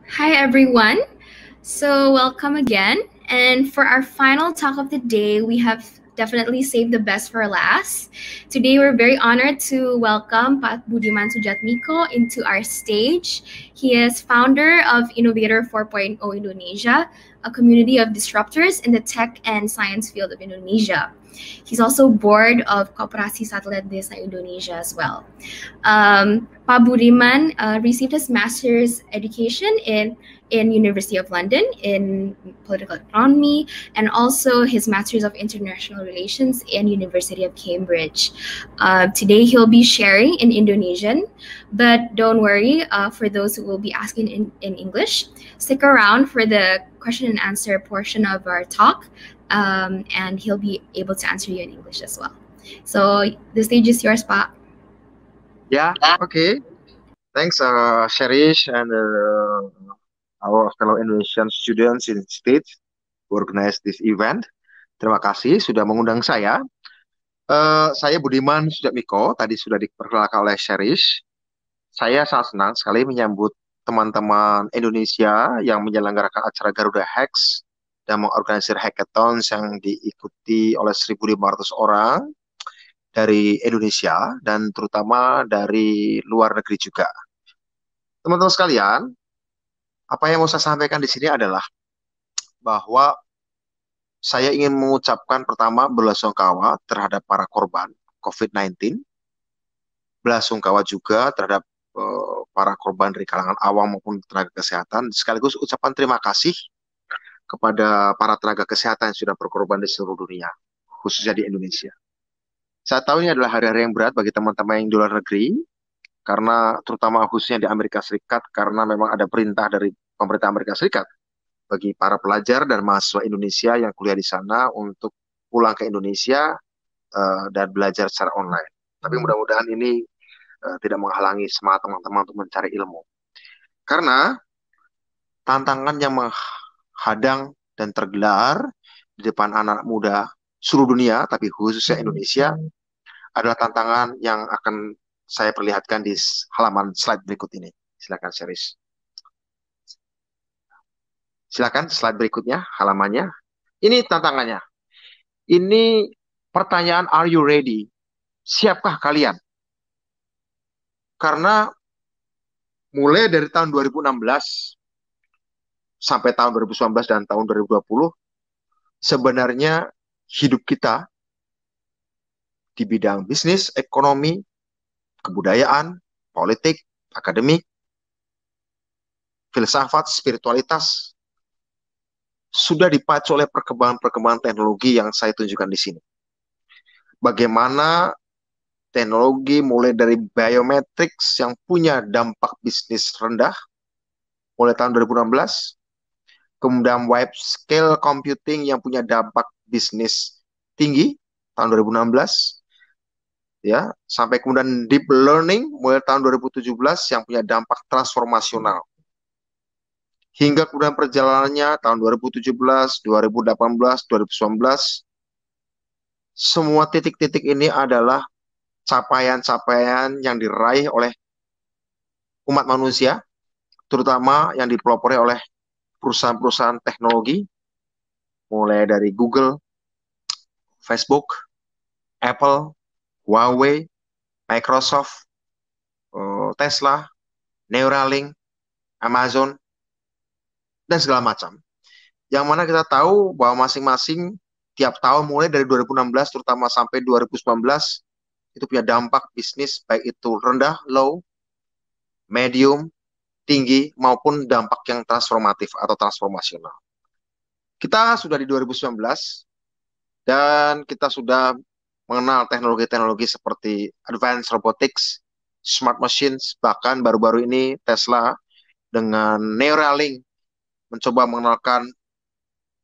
Hi, everyone. So, welcome again. And for our final talk of the day, we have definitely saved the best for last. Today, we're very honored to welcome Pat Budiman Sujatmiko into our stage. He is founder of Innovator 4.0 Indonesia, a community of disruptors in the tech and science field of Indonesia. He's also board of Koperasi Satellite Desa Indonesia as well. Pak Budiman received his master's education in University of London in political economy, and also his master's of international relations in University of Cambridge. Today he'll be sharing in Indonesian, but don't worry, for those who will be asking in English, stick around for the question and answer portion of our talk, and he'll be able to answer you in English as well. So the stage is yours, Pak. Yeah, okay. Thanks, Sherish and our fellow Indonesian students in the States who organize this event. Terima kasih sudah mengundang saya. Saya Budiman Sujatmiko, tadi sudah diperkenalkan oleh Sherish. Saya sangat senang sekali menyambut teman-teman Indonesia yang menyelenggarakan acara Garuda Hacks dan mengorganisir hackathons yang diikuti oleh 1.500 orang dari Indonesia dan terutama dari luar negeri juga. Teman-teman sekalian, apa yang mau saya sampaikan di sini adalah bahwa saya ingin mengucapkan pertama belasungkawa terhadap para korban COVID-19, belasungkawa juga terhadap para korban dari kalangan awam maupun tenaga kesehatan, sekaligus ucapan terima kasih kepada para tenaga kesehatan yang sudah berkorban di seluruh dunia, khususnya di Indonesia. Saya tahu ini adalah hari-hari yang berat bagi teman-teman yang di luar negeri, karena terutama khususnya di Amerika Serikat, karena memang ada perintah dari pemerintah Amerika Serikat bagi para pelajar dan mahasiswa Indonesia yang kuliah di sana untuk pulang ke Indonesia dan belajar secara online. Tapi mudah-mudahan ini tidak menghalangi semangat teman-teman untuk mencari ilmu. Karena tantangan yang menghadang dan tergelar di depan anak muda seluruh dunia, tapi khususnya Indonesia, adalah tantangan yang akan saya perlihatkan di halaman slide berikut ini. Silakan, Sheris. Silakan slide berikutnya, halamannya. Ini tantangannya. Ini pertanyaan, are you ready? Siapkah kalian? Karena mulai dari tahun 2016 sampai tahun 2019 dan tahun 2020, sebenarnya hidup kita di bidang bisnis, ekonomi, kebudayaan, politik, akademik, filsafat, spiritualitas, sudah dipacu oleh perkembangan-perkembangan teknologi yang saya tunjukkan di sini. Bagaimana teknologi mulai dari biometrics yang punya dampak bisnis rendah mulai tahun 2016, kemudian wide scale computing yang punya dampak bisnis tinggi tahun 2016, ya, sampai kemudian deep learning mulai tahun 2017 yang punya dampak transformasional. Hingga kemudian perjalanannya tahun 2017, 2018, 2019, semua titik-titik ini adalah capaian-capaian yang diraih oleh umat manusia, terutama yang dipelopori oleh perusahaan-perusahaan teknologi, mulai dari Google, Facebook, Apple, Huawei, Microsoft, Tesla, Neuralink, Amazon, dan segala macam. Yang mana kita tahu bahwa masing-masing tiap tahun mulai dari 2016 terutama sampai 2019 itu punya dampak bisnis baik itu rendah, low, medium, tinggi maupun dampak yang transformatif atau transformasional. Kita sudah di 2019 dan kita sudah mengenal teknologi-teknologi seperti advanced robotics, smart machines, bahkan baru-baru ini Tesla dengan Neuralink mencoba mengenalkan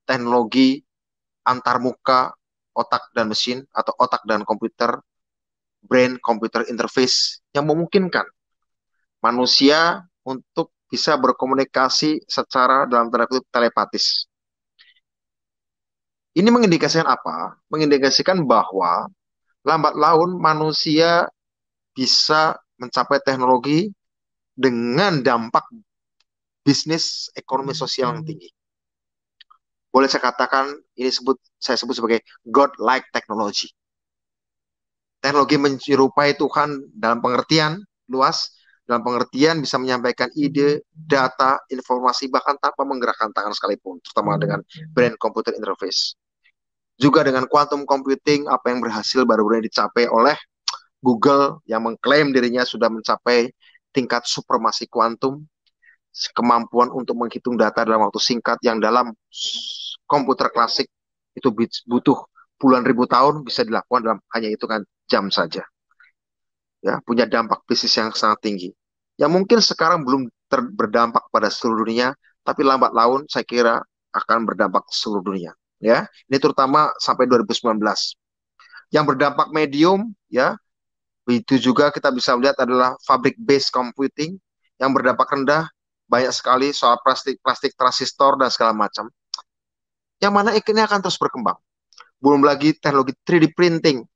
teknologi antarmuka otak dan mesin atau otak dan komputer, brain computer interface yang memungkinkan manusia untuk bisa berkomunikasi secara dalam tanda kutip telepatis. Ini mengindikasikan apa? Mengindikasikan bahwa lambat laun manusia bisa mencapai teknologi dengan dampak bisnis ekonomi sosial yang tinggi. Boleh saya katakan saya sebut sebagai God-like technology. Teknologi menyerupai Tuhan dalam pengertian luas, dalam pengertian bisa menyampaikan ide, data, informasi bahkan tanpa menggerakkan tangan sekalipun, terutama dengan brain computer interface. Juga dengan quantum computing, apa yang berhasil baru-baru ini dicapai oleh Google yang mengklaim dirinya sudah mencapai tingkat supremasi kuantum, kemampuan untuk menghitung data dalam waktu singkat yang dalam komputer klasik itu butuh puluhan ribu tahun bisa dilakukan dalam hanya hitungan jam saja. Ya, punya dampak bisnis yang sangat tinggi. Yang mungkin sekarang belum berdampak pada seluruh dunia, tapi lambat laun saya kira akan berdampak ke seluruh dunia. Ya, ini terutama sampai 2019. Yang berdampak medium, ya, itu juga kita bisa lihat adalah fabric based computing. Yang berdampak rendah banyak sekali soal plastik transistor dan segala macam. Yang mana ini akan terus berkembang. Belum lagi teknologi 3D printing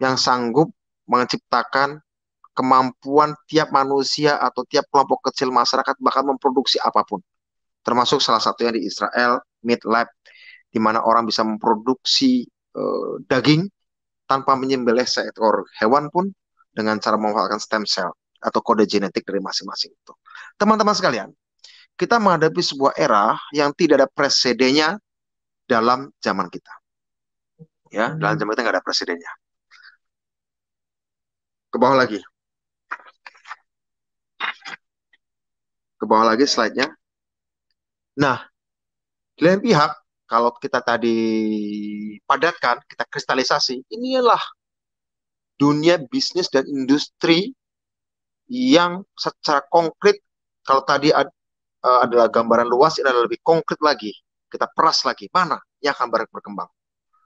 yang sanggup menciptakan kemampuan tiap manusia atau tiap kelompok kecil masyarakat bahkan memproduksi apapun. Termasuk salah satunya di Israel, Meat Lab, di mana orang bisa memproduksi daging tanpa menyembelih seekor hewan pun dengan cara memanfaatkan stem cell atau kode genetik dari masing-masing itu. Teman-teman sekalian, kita menghadapi sebuah era yang tidak ada presidennya dalam zaman kita. Ya, dalam zaman kita nggak ada presidennya. Ke bawah lagi. Ke bawah lagi slide-nya. Nah, di lain pihak, kalau kita tadi padatkan, kita kristalisasi, inilah dunia bisnis dan industri yang secara konkret, kalau tadi adalah gambaran luas, ini adalah lebih konkret lagi. Kita peras lagi, mana yang akan berkembang.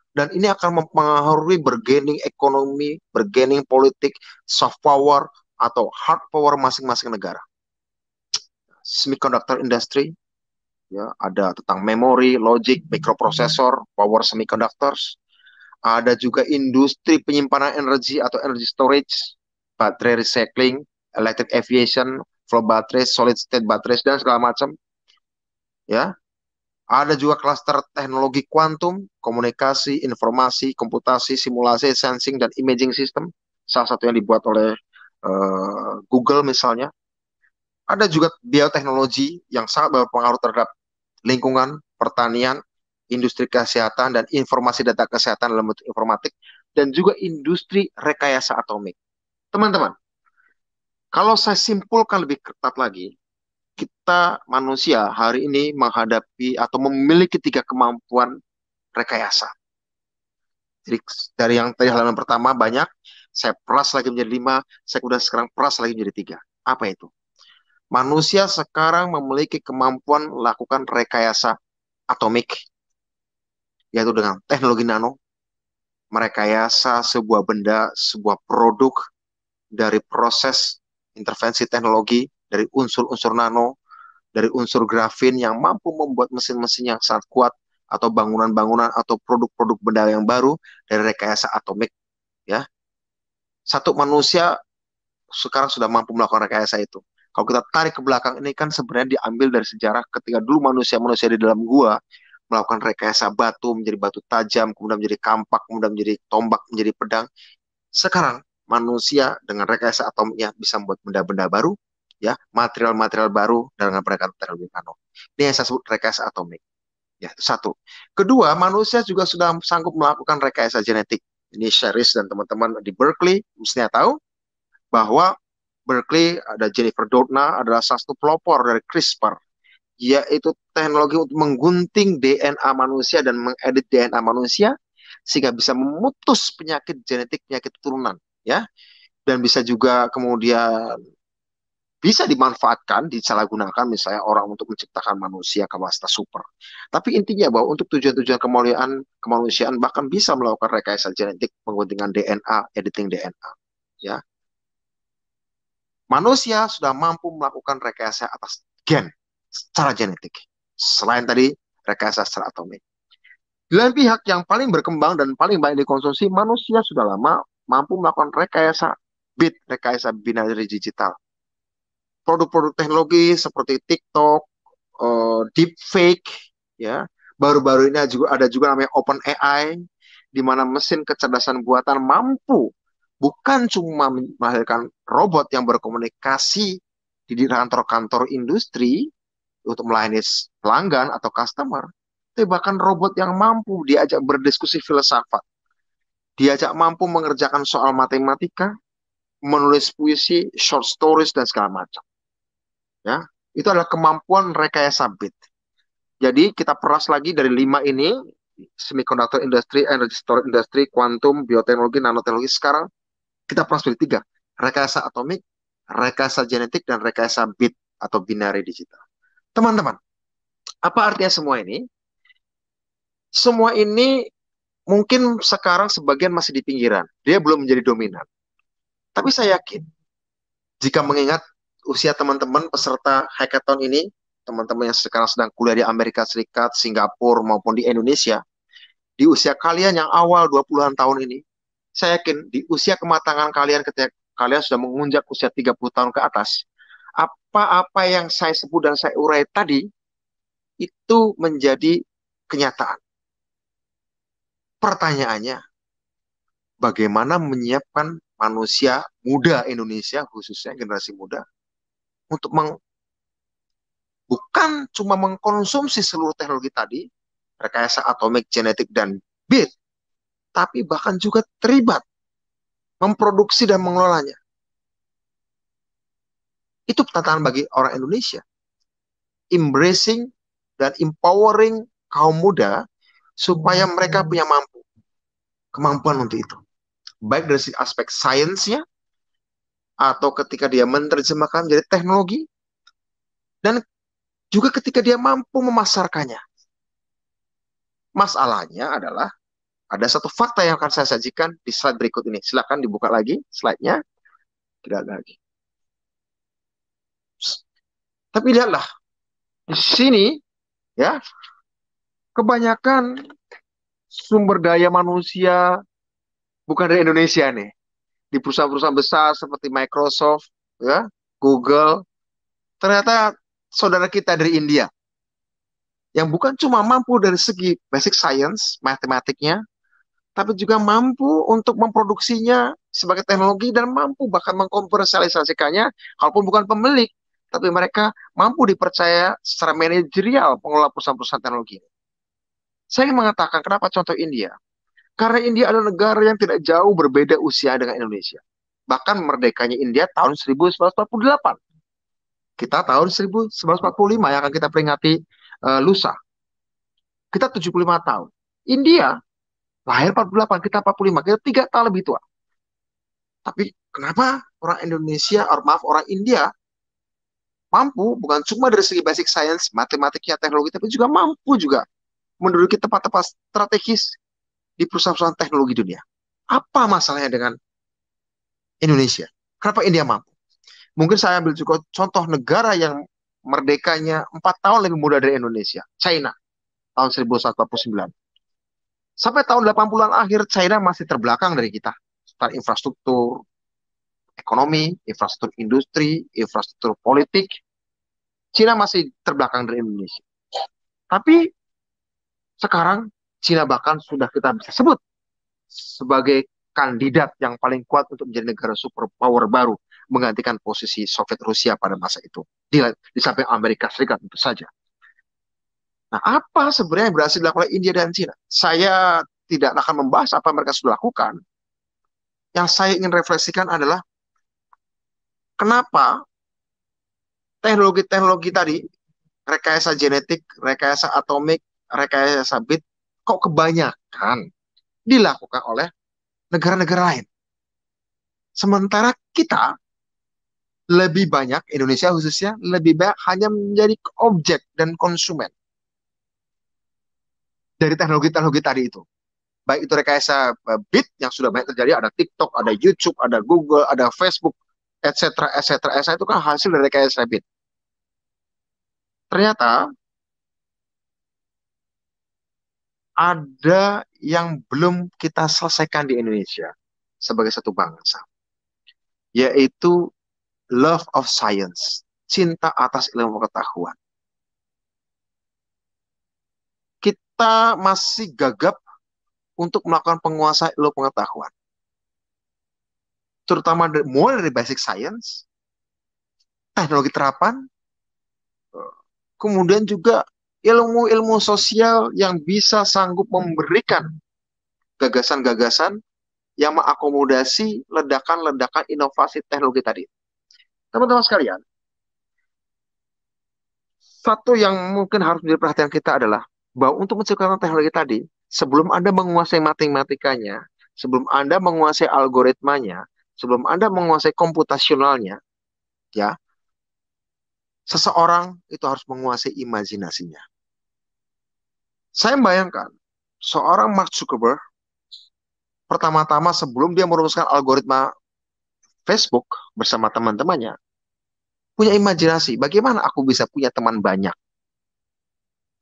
Dan ini akan mempengaruhi bargaining ekonomi, bargaining politik, soft power, atau hard power masing-masing negara. Semiconductor industry, ya, ada tentang memori, logic, microprocessor, power semiconductors. Ada juga industri penyimpanan energi atau energy storage, baterai recycling, electric aviation, flow battery, solid state batteries dan segala macam. Ya, ada juga klaster teknologi kuantum, komunikasi, informasi, komputasi, simulasi, sensing dan imaging system. Salah satu yang dibuat oleh Google misalnya. Ada juga bioteknologi yang sangat berpengaruh terhadap lingkungan, pertanian, industri kesehatan, dan informasi data kesehatan dalam bentuk informatik, dan juga industri rekayasa atomik. Teman-teman, kalau saya simpulkan lebih ketat lagi, kita manusia hari ini menghadapi atau memiliki 3 kemampuan rekayasa. Jadi dari yang tadi halaman pertama banyak, saya peras lagi menjadi 5, saya udah sekarang peras lagi menjadi 3. Apa itu? Manusia sekarang memiliki kemampuan melakukan rekayasa atomik, yaitu dengan teknologi nano, merekayasa sebuah benda, sebuah produk dari proses intervensi teknologi, dari unsur-unsur nano, dari unsur grafin yang mampu membuat mesin-mesin yang sangat kuat, atau bangunan-bangunan, atau produk-produk benda yang baru dari rekayasa atomik. Ya, satu manusia sekarang sudah mampu melakukan rekayasa itu. Kalau kita tarik ke belakang, ini kan sebenarnya diambil dari sejarah ketika dulu manusia-manusia di dalam gua melakukan rekayasa batu menjadi batu tajam, kemudian menjadi kampak, kemudian menjadi tombak, menjadi pedang. Sekarang manusia dengan rekayasa atomiknya bisa membuat benda-benda baru, ya, material-material baru dengan perangkat teknologi nano. Ini yang saya sebut rekayasa atomik. Ya, itu satu. Kedua, manusia juga sudah sanggup melakukan rekayasa genetik. Ini Sheris dan teman-teman di Berkeley mestinya tahu bahwa Berkeley ada Jennifer Doudna adalah salah satu pelopor dari CRISPR, yaitu teknologi untuk menggunting DNA manusia dan mengedit DNA manusia sehingga bisa memutus penyakit genetik, penyakit turunan, ya, dan bisa juga kemudian bisa dimanfaatkan, disalahgunakan misalnya orang untuk menciptakan manusia kawasta super. Tapi intinya bahwa untuk tujuan-tujuan kemanusiaan bahkan bisa melakukan rekayasa genetik, pengguntingan DNA, editing DNA, ya. Manusia sudah mampu melakukan rekayasa atas gen secara genetik. Selain tadi rekayasa secara atomik. Di lain pihak yang paling berkembang dan paling banyak dikonsumsi, manusia sudah lama mampu melakukan rekayasa bit, rekayasa binary digital. produk-produk teknologi seperti TikTok, deepfake, ya. Baru-baru ini juga ada juga namanya OpenAI, di mana mesin kecerdasan buatan mampu bukan cuma melahirkan robot yang berkomunikasi di kantor-kantor industri untuk melayani pelanggan atau customer, tapi bahkan robot yang mampu diajak berdiskusi filsafat, diajak mampu mengerjakan soal matematika, menulis puisi, short stories, dan segala macam. Ya, itu adalah kemampuan rekayasa bit. Jadi kita peras lagi dari 5 ini, semiconductor industry, energy storage industry, quantum, bioteknologi, nanoteknologi. Sekarang kita peras dari 3, rekayasa atomik, rekayasa genetik, dan rekayasa bit atau binary digital. Teman-teman, apa artinya semua ini? Semua ini mungkin sekarang sebagian masih di pinggiran. Dia belum menjadi dominan. Tapi saya yakin, jika mengingat usia teman-teman peserta hackathon ini, teman-teman yang sekarang sedang kuliah di Amerika Serikat, Singapura, maupun di Indonesia, di usia kalian yang awal 20-an tahun ini, saya yakin di usia kematangan kalian ketika kalian sudah mengunjak usia 30 tahun ke atas, apa-apa yang saya sebut dan saya urai tadi, itu menjadi kenyataan. Pertanyaannya, bagaimana menyiapkan manusia muda Indonesia, khususnya generasi muda, untuk bukan cuma mengkonsumsi seluruh teknologi tadi, rekayasa atomik, genetik, dan bit, tapi bahkan juga terlibat memproduksi dan mengelolanya. Itu tantangan bagi orang Indonesia. Embracing dan empowering kaum muda supaya mereka punya kemampuan untuk itu. Baik dari aspek sainsnya, atau ketika dia menerjemahkan menjadi teknologi, dan juga ketika dia mampu memasarkannya. Masalahnya adalah ada satu fakta yang akan saya sajikan di slide berikut ini. Silakan dibuka lagi slide-nya. Tidak lagi. Tapi lihatlah, di sini ya, kebanyakan sumber daya manusia bukan dari Indonesia nih. Di perusahaan-perusahaan besar seperti Microsoft, ya, Google, ternyata saudara kita dari India yang bukan cuma mampu dari segi basic science, matematiknya, tapi juga mampu untuk memproduksinya sebagai teknologi dan mampu bahkan mengkomersialisasikannya, kalaupun bukan pemilik, tapi mereka mampu dipercaya secara manajerial pengelola perusahaan-perusahaan teknologi. Saya ingin mengatakan kenapa contoh India. Karena India adalah negara yang tidak jauh berbeda usia dengan Indonesia. Bahkan merdekanya India tahun 1948. Kita tahun 1945 yang akan kita peringati lusa. Kita 75 tahun. India lahir 48, kita 45, kita 3 tahun lebih tua. Tapi kenapa orang Indonesia, maaf orang India, mampu bukan cuma dari segi basic science, matematiknya, teknologi, tapi juga mampu juga menduduki tempat-tempat strategis di perusahaan-perusahaan teknologi dunia. Apa masalahnya dengan Indonesia? Kenapa India mampu? Mungkin saya ambil juga contoh negara yang merdekanya 4 tahun lebih muda dari Indonesia, China, tahun 1949. Sampai tahun 80-an akhir, China masih terbelakang dari kita. Secara infrastruktur, ekonomi, infrastruktur industri, infrastruktur politik, China masih terbelakang dari Indonesia. Tapi sekarang China bahkan sudah kita bisa sebut sebagai kandidat yang paling kuat untuk menjadi negara superpower baru, menggantikan posisi Soviet Rusia pada masa itu. Di samping Amerika Serikat tentu saja. Nah, apa sebenarnya yang berhasil dilakukan oleh India dan China? Saya tidak akan membahas apa yang mereka sudah lakukan. Yang saya ingin refleksikan adalah kenapa teknologi-teknologi tadi, rekayasa genetik, rekayasa atomik, rekayasa bit, kok kebanyakan dilakukan oleh negara-negara lain. Sementara kita lebih banyak, Indonesia khususnya, lebih banyak hanya menjadi objek dan konsumen dari teknologi-teknologi tadi itu. Baik itu rekayasa bit yang sudah banyak terjadi, ada TikTok, ada YouTube, ada Google, ada Facebook, etc., etc., etc., itu kan hasil dari rekayasa bit. Ternyata ada yang belum kita selesaikan di Indonesia sebagai satu bangsa, yaitu love of science. cinta atas ilmu pengetahuan. Kita masih gagap untuk melakukan penguasaan ilmu pengetahuan. Terutama mulai dari basic science, teknologi terapan, kemudian juga ilmu-ilmu sosial yang bisa sanggup memberikan gagasan-gagasan yang mengakomodasi ledakan-ledakan inovasi teknologi tadi. Teman-teman sekalian, satu yang mungkin harus menjadi perhatian kita adalah bahwa untuk menciptakan teknologi tadi, sebelum Anda menguasai matematikanya, sebelum Anda menguasai algoritmanya, sebelum Anda menguasai komputasionalnya, ya, seseorang itu harus menguasai imajinasinya. Saya membayangkan seorang Mark Zuckerberg pertama-tama sebelum dia merumuskan algoritma Facebook bersama teman-temannya, punya imajinasi, bagaimana aku bisa punya teman banyak?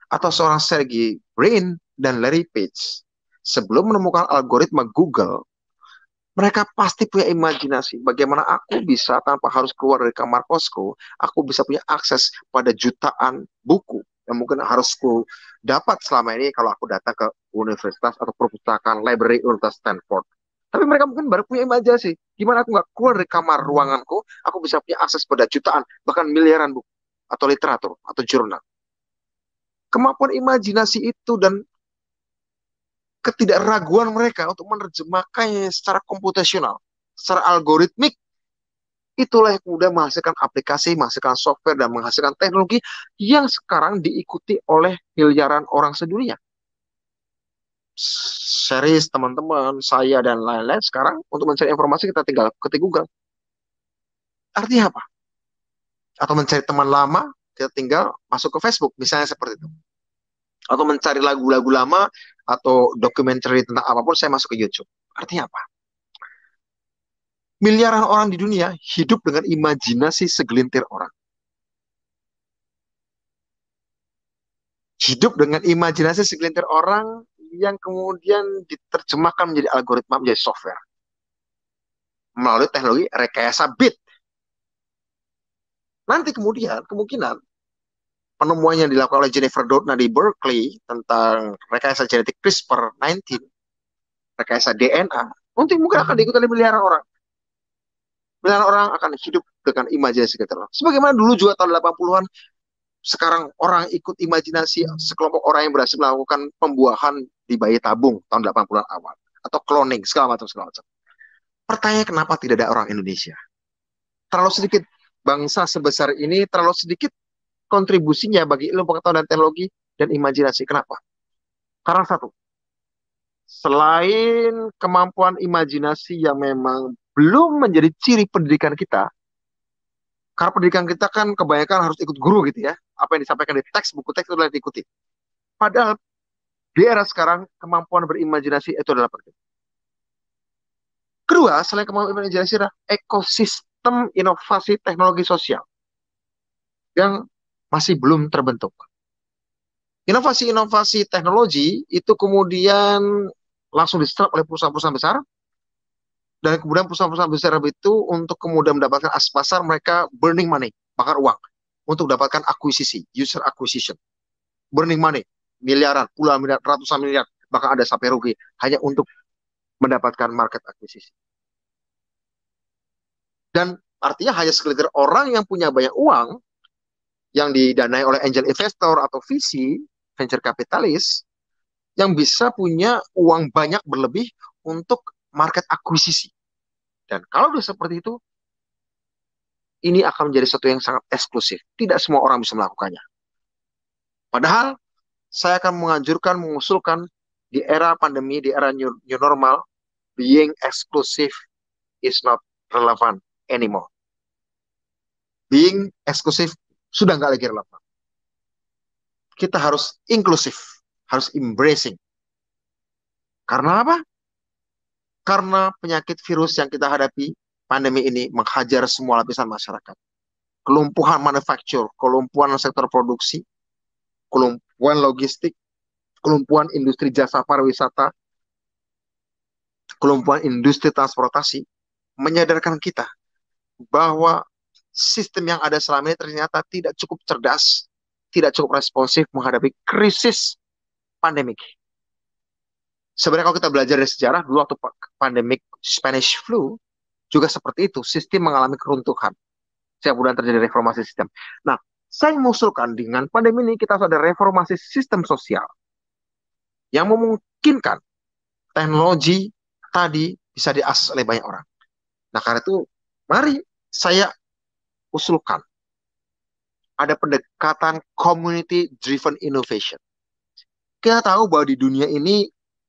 Atau seorang Sergey Brin dan Larry Page, sebelum menemukan algoritma Google, mereka pasti punya imajinasi, bagaimana aku bisa tanpa harus keluar dari kamar kosku, aku bisa punya akses pada jutaan buku yang mungkin harus aku dapat selama ini kalau aku datang ke universitas atau perpustakaan library Universitas Stanford. Tapi mereka mungkin baru punya imajinasi, gimana aku nggak keluar dari kamar ruanganku, aku bisa punya akses pada jutaan, bahkan miliaran buku, atau literatur, atau jurnal. Kemampuan imajinasi itu dan ketidakraguan mereka untuk menerjemahkannya secara komputasional, secara algoritmik, itulah yang kemudian menghasilkan aplikasi, menghasilkan software, dan menghasilkan teknologi yang sekarang diikuti oleh miliaran orang sedunia. Series teman-teman, saya, dan lain-lain sekarang untuk mencari informasi kita tinggal ketik Google. Artinya apa? Atau mencari teman lama, kita tinggal masuk ke Facebook, misalnya seperti itu. Atau mencari lagu-lagu lama, atau dokumenter tentang apapun, saya masuk ke YouTube. Artinya apa? Miliaran orang di dunia hidup dengan imajinasi segelintir orang. Hidup dengan imajinasi segelintir orang yang kemudian diterjemahkan menjadi algoritma, menjadi software. Melalui teknologi rekayasa bit. Nanti kemudian, kemungkinan penemuan yang dilakukan oleh Jennifer Doudna di Berkeley tentang rekayasa genetik CRISPR-19, rekayasa DNA, nanti mungkin akan diikuti oleh miliaran orang. Miliaran orang akan hidup dengan imajinasi segelintir orang. Sebagaimana dulu juga tahun 80-an, sekarang orang ikut imajinasi sekelompok orang yang berhasil melakukan pembuahan di bayi tabung tahun 80-an awal. Atau cloning, segala macam. Pertanyaan, kenapa tidak ada orang Indonesia? Terlalu sedikit bangsa sebesar ini, terlalu sedikit kontribusinya bagi ilmu pengetahuan dan teknologi dan imajinasi. Kenapa? Karena satu, selain kemampuan imajinasi yang memang belum menjadi ciri pendidikan kita, karena pendidikan kita kan kebanyakan harus ikut guru gitu ya. Apa yang disampaikan di teks, buku teks itu adalah diikuti. Padahal di era sekarang, kemampuan berimajinasi itu adalah penting. Kedua, selain kemampuan imajinasi adalah ekosistem inovasi teknologi sosial yang masih belum terbentuk. Inovasi-inovasi teknologi itu kemudian langsung diserap oleh perusahaan-perusahaan besar, dan kemudian perusahaan-perusahaan besar itu untuk kemudian mendapatkan akses pasar, mereka burning money, bakar uang, untuk mendapatkan akuisisi, user acquisition. Burning money, miliaran, puluhan miliar, ratusan miliar, bahkan ada sampai rugi, hanya untuk mendapatkan market akuisisi. Dan artinya hanya segelintir orang yang punya banyak uang, yang didanai oleh angel investor atau VC, venture capitalis, yang bisa punya uang banyak berlebih untuk market akuisisi. Dan kalau sudah seperti itu, ini akan menjadi sesuatu yang sangat eksklusif. Tidak semua orang bisa melakukannya. Padahal, saya akan mengusulkan di era pandemi, di era new normal, being exclusive is not relevant anymore. Being eksklusif sudah nggak lagi relevan. Kita harus inklusif, harus embracing. Karena apa? Karena penyakit virus yang kita hadapi, pandemi ini menghajar semua lapisan masyarakat. Kelumpuhan manufaktur, kelumpuhan sektor produksi, kelumpuhan logistik, kelumpuhan industri jasa pariwisata, kelumpuhan industri transportasi, menyadarkan kita bahwa sistem yang ada selama ini ternyata tidak cukup cerdas, tidak cukup responsif menghadapi krisis pandemik. Sebenarnya kalau kita belajar dari sejarah, dulu waktu pandemik Spanish flu, juga seperti itu, sistem mengalami keruntuhan. Kemudian terjadi reformasi sistem. Nah, saya mengusulkan dengan pandemi ini kita harus ada reformasi sistem sosial yang memungkinkan teknologi tadi bisa diakses oleh banyak orang. Nah, karena itu, mari saya usulkan ada pendekatan community driven innovation. Kita tahu bahwa di dunia ini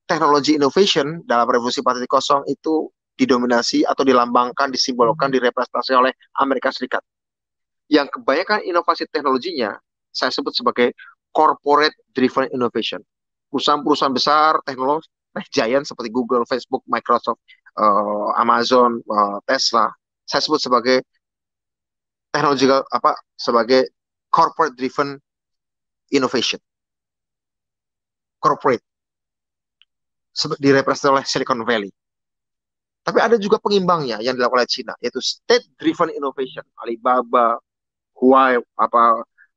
teknologi innovation dalam revolusi 4.0 itu didominasi atau dilambangkan, disimbolkan, direpresentasi oleh Amerika Serikat. Yang kebanyakan inovasi teknologinya saya sebut sebagai corporate driven innovation. Perusahaan-perusahaan besar teknologi giant seperti Google, Facebook, Microsoft, Amazon, Tesla, saya sebut sebagai teknological sebagai corporate driven innovation. Corporate direpresentasi oleh Silicon Valley. Tapi ada juga pengimbangnya yang dilakukan oleh China, yaitu state driven innovation. Alibaba,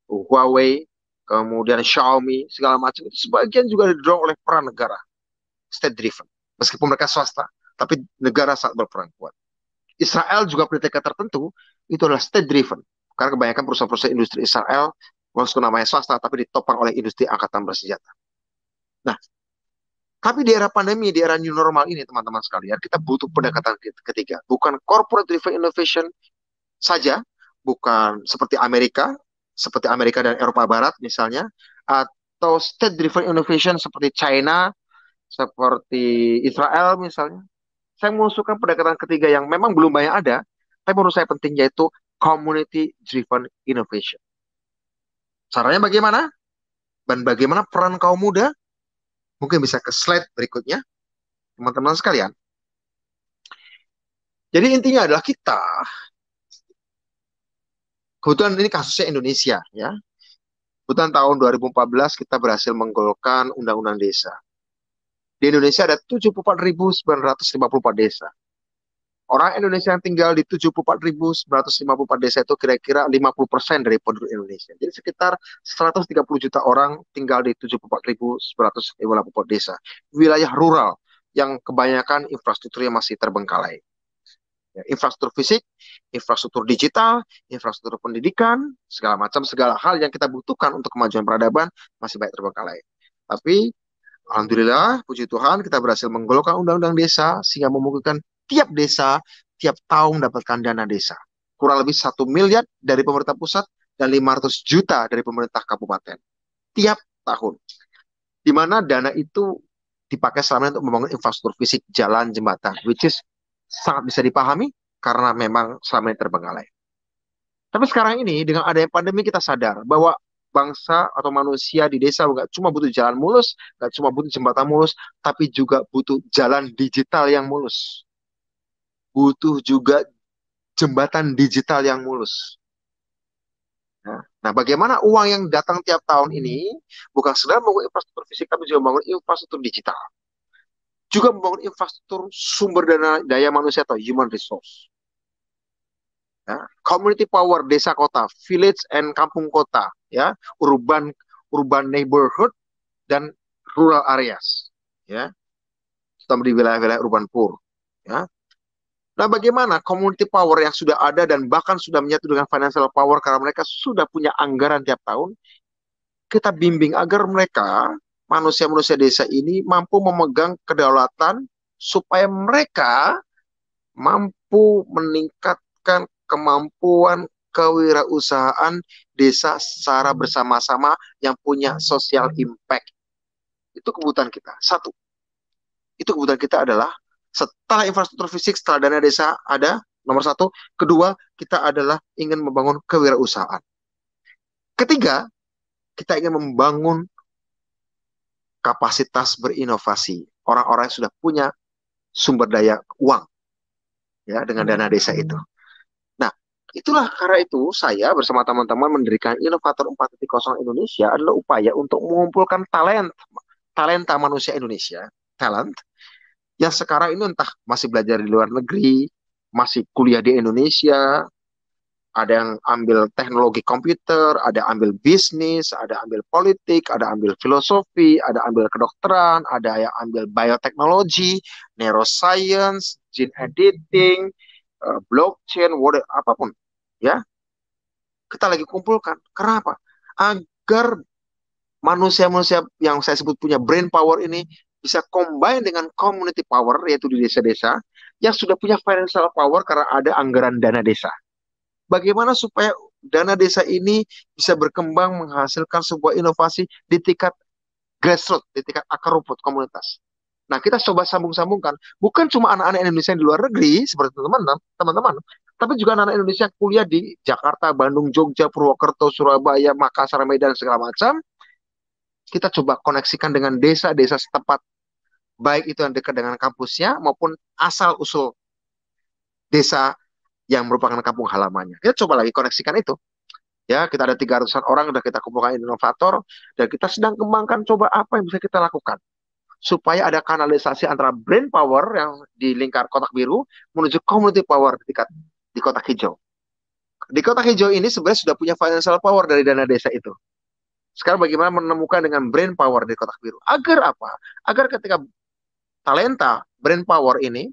Huawei, kemudian Xiaomi, segala macam itu sebagian juga didorong oleh peran negara, state driven. Meskipun mereka swasta, tapi negara sangat berperan kuat. Israel juga pada tingkat tertentu itu adalah state driven, karena kebanyakan perusahaan-perusahaan industri Israel walaupun namanya swasta, tapi ditopang oleh industri angkatan bersenjata. Nah, tapi di era pandemi, di era new normal ini, teman-teman sekalian, kita butuh pendekatan ketiga. Bukan corporate driven innovation saja, bukan seperti Amerika dan Eropa Barat misalnya, atau state driven innovation seperti China, seperti Israel misalnya. Saya mengusulkan pendekatan ketiga yang memang belum banyak ada, tapi menurut saya penting, yaitu community driven innovation. Caranya bagaimana? Dan bagaimana peran kaum muda? Mungkin bisa ke slide berikutnya, teman-teman sekalian. Jadi intinya adalah kita, kebetulan ini kasusnya Indonesia, ya. Kebetulan tahun 2014 kita berhasil menggolkan Undang-Undang Desa. Di Indonesia ada 74.954 desa. Orang Indonesia yang tinggal di 74.954 desa itu kira-kira 50% dari penduduk Indonesia. Jadi sekitar 130 juta orang tinggal di 74.954 desa. Wilayah rural yang kebanyakan infrastrukturnya masih terbengkalai. Ya, infrastruktur fisik, infrastruktur digital, infrastruktur pendidikan, segala hal yang kita butuhkan untuk kemajuan peradaban masih banyak terbengkalai. Tapi alhamdulillah, puji Tuhan, kita berhasil menggolkan undang-undang desa sehingga memungkinkan tiap desa tiap tahun mendapatkan dana desa. Kurang lebih 1 miliar dari pemerintah pusat dan 500 juta dari pemerintah kabupaten. Tiap tahun. Di mana dana itu dipakai selama untuk membangun infrastruktur fisik, jalan, jembatan, which is sangat bisa dipahami karena memang selama ini terbengkalai. Tapi sekarang ini dengan adanya pandemi kita sadar bahwa bangsa atau manusia di desa nggak cuma butuh jalan mulus, nggak cuma butuh jembatan mulus, tapi juga butuh jalan digital yang mulus. Butuh juga jembatan digital yang mulus. Nah, bagaimana uang yang datang tiap tahun ini bukan sekedar membangun infrastruktur fisik, tapi juga membangun infrastruktur digital. Juga membangun infrastruktur sumber daya manusia atau human resource. Ya, community power desa kota, village and kampung kota, ya, urban neighborhood dan rural areas, ya, terutama di wilayah-wilayah urban poor, ya. Nah, bagaimana community power yang sudah ada dan bahkan sudah menyatu dengan financial power karena mereka sudah punya anggaran tiap tahun, kita bimbing agar mereka, manusia-manusia desa ini mampu memegang kedaulatan supaya mereka mampu meningkatkan kemampuan kewirausahaan desa secara bersama-sama yang punya social impact. Itu kebutuhan kita. Satu. Itu kebutuhan kita adalah setelah infrastruktur fisik, setelah dana desa ada, nomor satu. Kedua, kita adalah ingin membangun kewirausahaan. Ketiga, kita ingin membangun kapasitas berinovasi. Orang-orang yang sudah punya sumber daya uang, ya, dengan dana desa itu. Nah, itulah karena itu saya bersama teman-teman mendirikan Inovator 4.0 Indonesia adalah upaya untuk mengumpulkan talenta manusia Indonesia, talent, yang sekarang ini entah masih belajar di luar negeri, masih kuliah di Indonesia, Ada yang ambil teknologi komputer, ada ambil bisnis, ada ambil politik, ada ambil filosofi, ada ambil kedokteran, ada yang ambil bioteknologi, neuroscience, gene editing, blockchain, apapun. Ya, kita lagi kumpulkan. Kenapa? Agar manusia-manusia yang saya sebut punya brain power ini bisa combine dengan community power, yaitu di desa-desa, yang sudah punya financial power karena ada anggaran dana desa. Bagaimana supaya dana desa ini bisa berkembang menghasilkan sebuah inovasi di tingkat grassroots, di tingkat akar rumput komunitas. Nah, kita coba sambung-sambungkan, bukan cuma anak-anak Indonesia yang di luar negeri, seperti teman-teman, tapi juga anak-anak Indonesia yang kuliah di Jakarta, Bandung, Jogja, Purwokerto, Surabaya, Makassar, Medan, segala macam. Kita coba koneksikan dengan desa-desa setempat, baik itu yang dekat dengan kampusnya, maupun asal-usul desa yang merupakan kampung halamannya. Kita coba lagi koneksikan itu. Ya, kita ada 300-an orang, sudah kita kumpulkan inovator, dan kita sedang kembangkan coba apa yang bisa kita lakukan supaya ada kanalisasi antara brain power yang di lingkar kotak biru menuju community power di kotak hijau. Di kotak hijau ini sebenarnya sudah punya financial power dari dana desa itu. Sekarang bagaimana menemukan dengan brain power di kotak biru? Agar apa? Agar ketika talenta brain power ini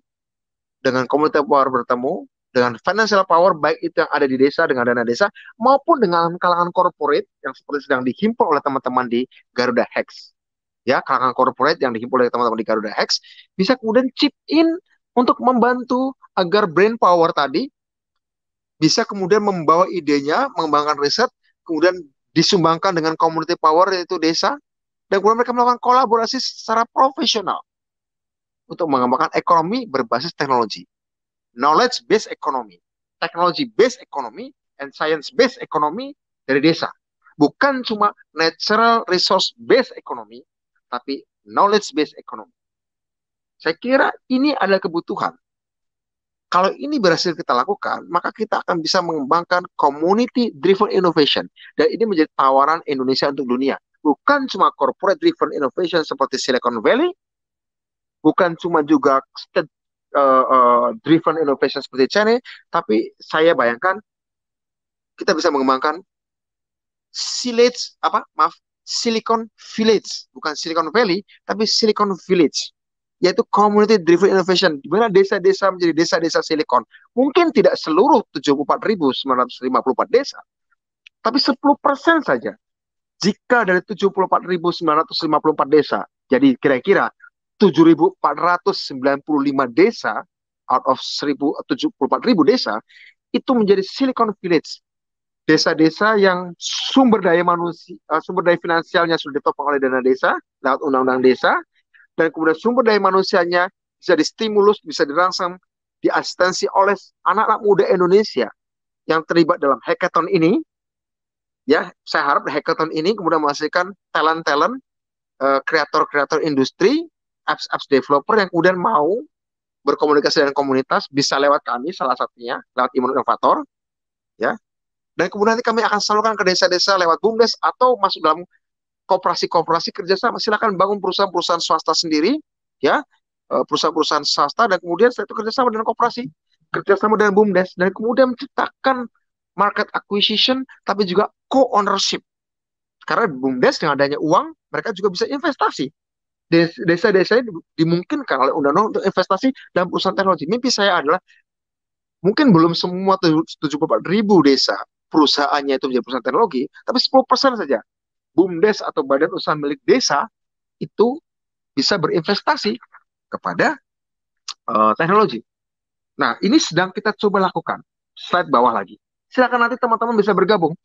dengan community power bertemu, dengan financial power baik itu yang ada di desa dengan dana desa maupun dengan kalangan corporate yang seperti sedang dihimpun oleh teman-teman di Garuda Hex. Ya, kalangan corporate yang dihimpun oleh teman-teman di Garuda Hex bisa kemudian chip in untuk membantu agar brain power tadi bisa kemudian membawa idenya, mengembangkan riset, kemudian disumbangkan dengan community power yaitu desa, dan kemudian mereka melakukan kolaborasi secara profesional untuk mengembangkan ekonomi berbasis teknologi. Knowledge-based economy, technology-based economy, and science-based economy dari desa. Bukan cuma natural resource-based economy, tapi knowledge-based economy. Saya kira ini adalah kebutuhan. Kalau ini berhasil kita lakukan, maka kita akan bisa mengembangkan community-driven innovation. Dan ini menjadi tawaran Indonesia untuk dunia. Bukan cuma corporate-driven innovation seperti Silicon Valley, bukan cuma juga state-driven innovation seperti China, tapi saya bayangkan kita bisa mengembangkan Silicon Village, bukan Silicon Valley, tapi Silicon Village, yaitu community driven innovation, di mana desa-desa menjadi desa-desa silikon. Mungkin tidak seluruh 74.954 desa, tapi 10% saja. Jika dari 74.954 desa, jadi kira-kira 7.495 desa out of 74.000 desa, itu menjadi Silicon Village. Desa-desa yang sumber daya finansialnya sudah ditopang oleh dana desa lewat undang-undang desa, dan kemudian sumber daya manusianya bisa distimulus, bisa dirangsang, diasistensi oleh anak-anak muda Indonesia yang terlibat dalam hackathon ini. Ya, saya harap hackathon ini kemudian menghasilkan talent-talent, kreator-kreator industri, apps developer yang kemudian mau berkomunikasi dengan komunitas, bisa lewat kami salah satunya, lewat Imun Inovator, ya. Dan kemudian nanti kami akan salurkan ke desa-desa lewat BUMDes atau masuk dalam koperasi-koperasi kerjasama. Silakan bangun perusahaan-perusahaan swasta sendiri, ya, perusahaan-perusahaan swasta, dan kemudian setelah itu kerjasama dengan koperasi, kerjasama dengan BUMDes, dan kemudian menciptakan market acquisition, tapi juga co-ownership. Karena BUMDes dengan adanya uang, mereka juga bisa investasi. Desa-desa ini dimungkinkan oleh undang-undang untuk investasi dalam perusahaan teknologi. Mimpi saya adalah mungkin belum semua 74.000 desa perusahaannya itu menjadi perusahaan teknologi, tapi 10% saja BUMDes atau badan usaha milik desa itu bisa berinvestasi kepada teknologi. Nah, ini sedang kita coba lakukan. Slide bawah lagi. Silakan nanti teman-teman bisa bergabung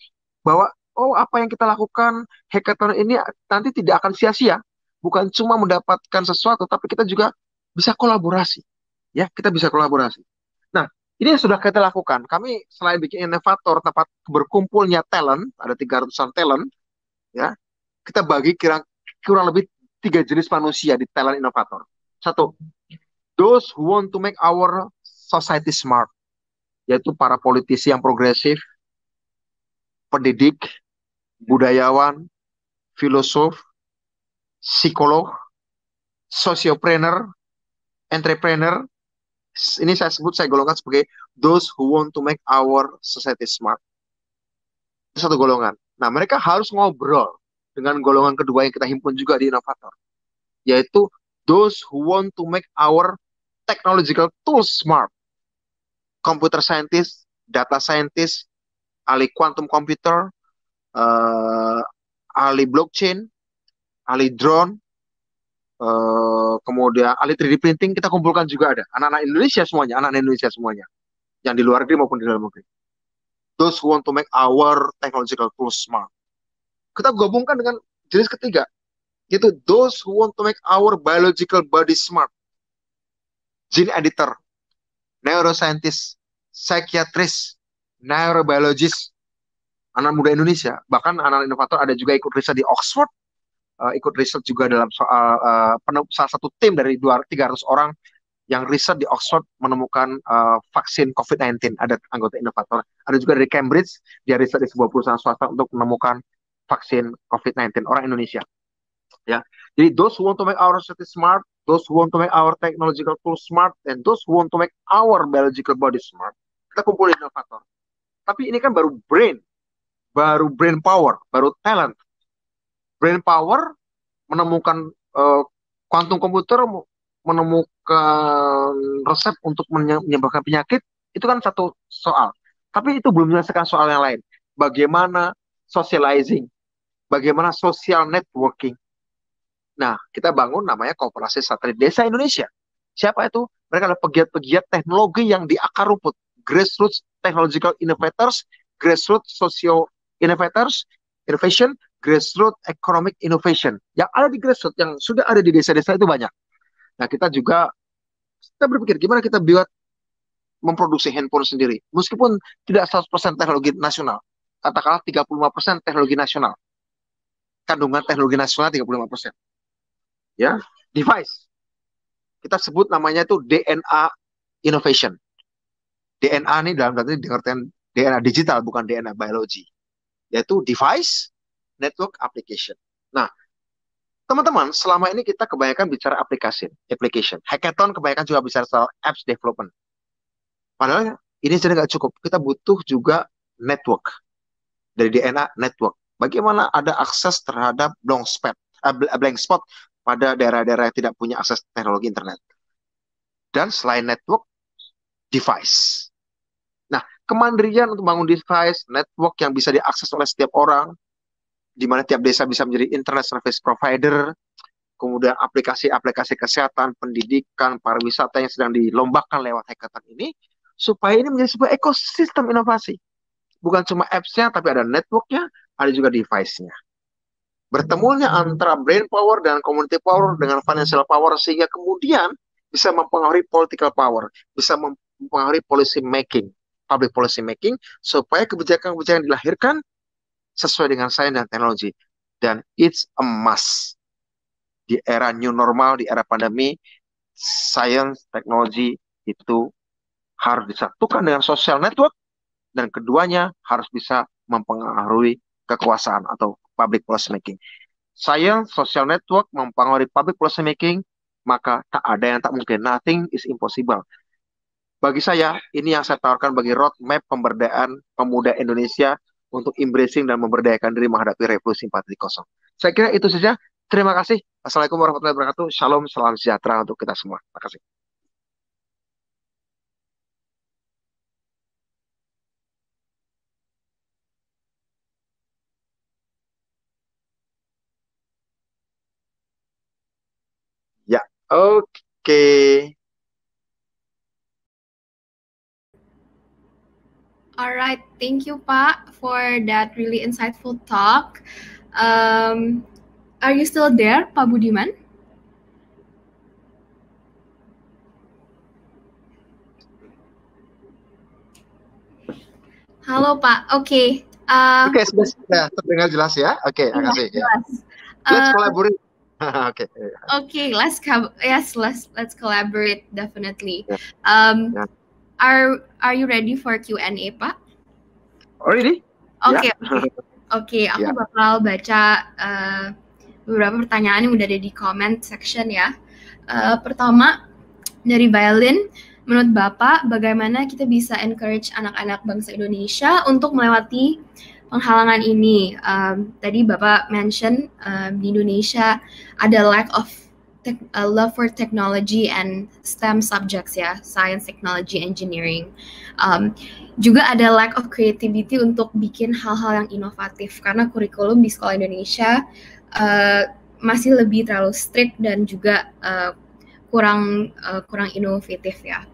bahwa apa yang kita lakukan hackathon ini nanti tidak akan sia-sia. Bukan cuma mendapatkan sesuatu, tapi kita juga bisa kolaborasi. Ya, kita bisa kolaborasi. Nah, ini yang sudah kita lakukan. Kami selain bikin inovator, tempat berkumpulnya talent, ada 300-an talent, ya, kita bagi kurang lebih 3 jenis manusia di talent inovator. Satu, those who want to make our society smart, yaitu para politisi yang progresif, pendidik, budayawan, filosof, psikolog, sosiopreneur, entrepreneur, Ini saya golongkan sebagai those who want to make our society smart. Itu satu golongan. Nah, mereka harus ngobrol dengan golongan kedua yang kita himpun juga di inovator, yaitu those who want to make our technological tools smart. Computer scientist, data scientist, ahli quantum computer, ahli blockchain, ahli drone, kemudian ahli 3D printing, kita kumpulkan juga ada. Anak-anak Indonesia semuanya, yang di luar negeri maupun di dalam negeri. Those who want to make our technological tools smart. Kita gabungkan dengan jenis ketiga, yaitu those who want to make our biological body smart. Gene editor, neuroscientist, psychiatrist, neurobiologist, anak muda Indonesia, bahkan anak inovator ada juga ikut riset di Oxford, ikut riset juga dalam soal salah satu tim dari 300 orang yang riset di Oxford menemukan vaksin COVID-19. Ada anggota inovator. Ada juga dari Cambridge, dia riset di sebuah perusahaan swasta untuk menemukan vaksin COVID-19, orang Indonesia. Ya, jadi those who want to make our society smart, those who want to make our technological tools smart, and those who want to make our biological body smart. Kita kumpulin inovator. Tapi ini kan baru brain power, baru talent. Brain power menemukan quantum komputer, menemukan resep untuk menyembuhkan penyakit, itu kan satu soal. Tapi itu belum menyelesaikan soal yang lain. Bagaimana socializing, bagaimana social networking. Nah, kita bangun namanya Koperasi Satelit Desa Indonesia. Siapa itu? Mereka adalah pegiat-pegiat teknologi yang di akar rumput. Grassroots Technological Innovators, Grassroots Socio Innovators, Innovation, Grassroots Economic Innovation. Yang ada di grassroots, yang sudah ada di desa-desa itu banyak. Nah, kita berpikir gimana kita buat memproduksi handphone sendiri. Meskipun tidak 100% teknologi nasional. Katakanlah 35% teknologi nasional. Kandungan teknologi nasional 35%. Ya, device. Kita sebut namanya itu DNA innovation. DNA ini dalam arti pengertian DNA digital, bukan DNA biologi. Yaitu device, network, application. Nah, teman-teman, selama ini kita kebanyakan bicara application. Hackathon kebanyakan juga bicara soal apps development. Padahal ini sudah nggak cukup. Kita butuh juga network. Dari DNA, network. Bagaimana ada akses terhadap blank spot pada daerah-daerah yang tidak punya akses teknologi internet. Dan selain network, device. Nah, kemandirian untuk bangun device, network yang bisa diakses oleh setiap orang, di mana tiap desa bisa menjadi internet service provider, kemudian aplikasi-aplikasi kesehatan, pendidikan, pariwisata yang sedang dilombakan lewat hackathon ini, supaya ini menjadi sebuah ekosistem inovasi. Bukan cuma apps-nya, tapi ada network-nya, ada juga device-nya. Bertemunya antara brain power dan community power dengan financial power, sehingga kemudian bisa mempengaruhi political power, bisa mempengaruhi policy making, public policy making, supaya kebijakan-kebijakan dilahirkan sesuai dengan sains dan teknologi. Dan it's a must. Di era new normal, di era pandemi, sains, teknologi itu harus disatukan dengan social network, dan keduanya harus bisa mempengaruhi kekuasaan atau public policy making. Science, social network mempengaruhi public policy making, maka tak ada yang tak mungkin. Nothing is impossible. Bagi saya, ini yang saya tawarkan bagi roadmap pemberdayaan pemuda Indonesia untuk embracing dan memberdayakan diri menghadapi revolusi 4.0. Saya kira itu saja. Terima kasih. Assalamualaikum warahmatullahi wabarakatuh. Shalom, salam sejahtera untuk kita semua. Terima kasih. Ya, oke. All right, thank you, Pak, for that really insightful talk. Are you still there, Pak Budiman? Halo, Pak. Oke. Oke, sudah terdengar jelas ya. Oke, terima kasih. Jelas. Let's collaborate. Okay. Okay, let's collaborate definitely. Yeah. Are you ready for Q&A, Pak? Already? Oke, Oke, aku bakal baca beberapa pertanyaan yang udah ada di comment section ya. Pertama dari Violin, Menurut Bapak, bagaimana kita bisa encourage anak-anak bangsa Indonesia untuk melewati penghalangan ini? Tadi Bapak mention di Indonesia ada lack of love for technology and STEM subjects ya, science, technology, engineering. Juga ada lack of creativity untuk bikin hal-hal yang inovatif karena kurikulum di sekolah Indonesia masih lebih terlalu strict dan juga kurang inovatif ya.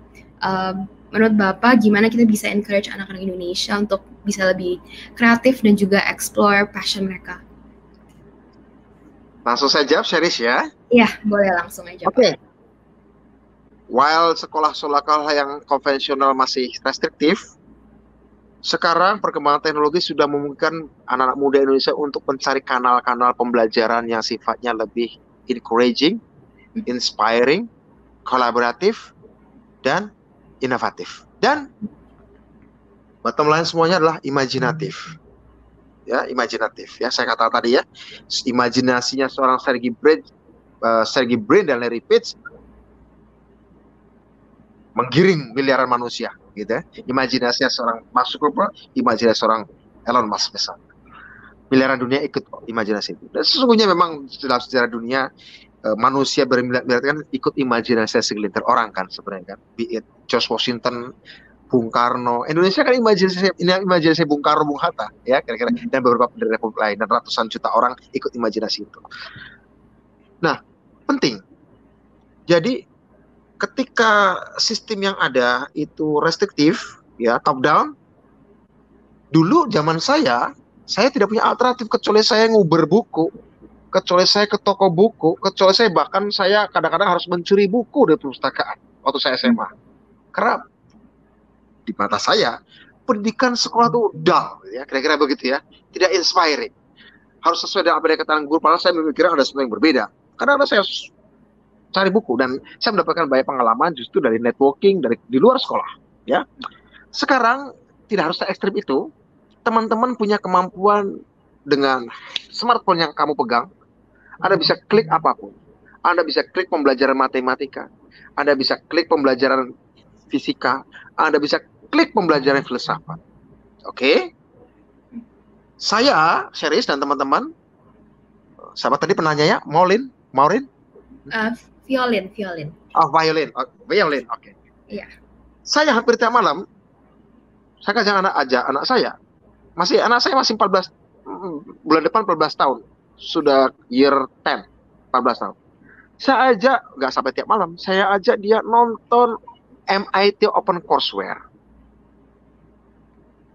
Menurut Bapak, gimana kita bisa encourage anak-anak Indonesia untuk bisa lebih kreatif dan juga explore passion mereka? Langsung saya jawab, Sheris ya? Iya, boleh langsung aja. Oke. While sekolah-sekolah yang konvensional masih restriktif, sekarang perkembangan teknologi sudah memungkinkan anak-anak muda Indonesia untuk mencari kanal-kanal pembelajaran yang sifatnya lebih encouraging, inspiring, kolaboratif, dan inovatif. Dan bottom line semuanya adalah imajinatif. Ya, imajinatif. Ya, saya kata tadi ya, imajinasinya seorang Sergey Brin dan Larry Page menggiring miliaran manusia, gitu ya. Imajinasinya seorang Mark Zuckerberg, imajinasi seorang Elon Musk misalnya. Miliaran dunia ikut imajinasi itu. Dan sesungguhnya memang dalam sejarah dunia manusia bermiliar-miliar kan ikut imajinasi segelintir orang kan sebenarnya kan. Be it George Washington, Bung Karno, Indonesia kan imajinasi Bung Karno, Bung Hatta ya kira-kira, dan beberapa pendiri republik lain, dan ratusan juta orang ikut imajinasi itu. Nah, penting. Jadi ketika sistem yang ada itu restriktif ya, top down, dulu zaman saya tidak punya alternatif kecuali saya nguber buku, kecuali saya ke toko buku, kecuali saya bahkan saya kadang-kadang harus mencuri buku dari perpustakaan waktu saya SMA. Karena di mata saya pendidikan sekolah itu dull, ya kira-kira begitu ya, tidak inspiring. Harus sesuai dengan apa yang dikatakan guru. Padahal saya memikirkan ada sesuatu yang berbeda. Karena saya cari buku dan saya mendapatkan banyak pengalaman justru dari networking dari di luar sekolah. Ya, sekarang tidak harus se ekstrim itu. Teman-teman punya kemampuan dengan smartphone yang kamu pegang. Anda bisa klik apapun. Anda bisa klik pembelajaran matematika. Anda bisa klik pembelajaran fisika. Anda bisa klik pembelajaran filsafat. Oke? Saya, Sheris dan teman-teman, siapa tadi penanya ya? Maureen? Violin. Oh, violin. Oke. Iya. Saya hampir tiap malam, saya ajak anak saya. Anak saya masih 14, bulan depan 14 tahun. Sudah year 10, 14 tahun. Saya ajak, nggak sampai tiap malam, saya ajak dia nonton MIT Open Courseware.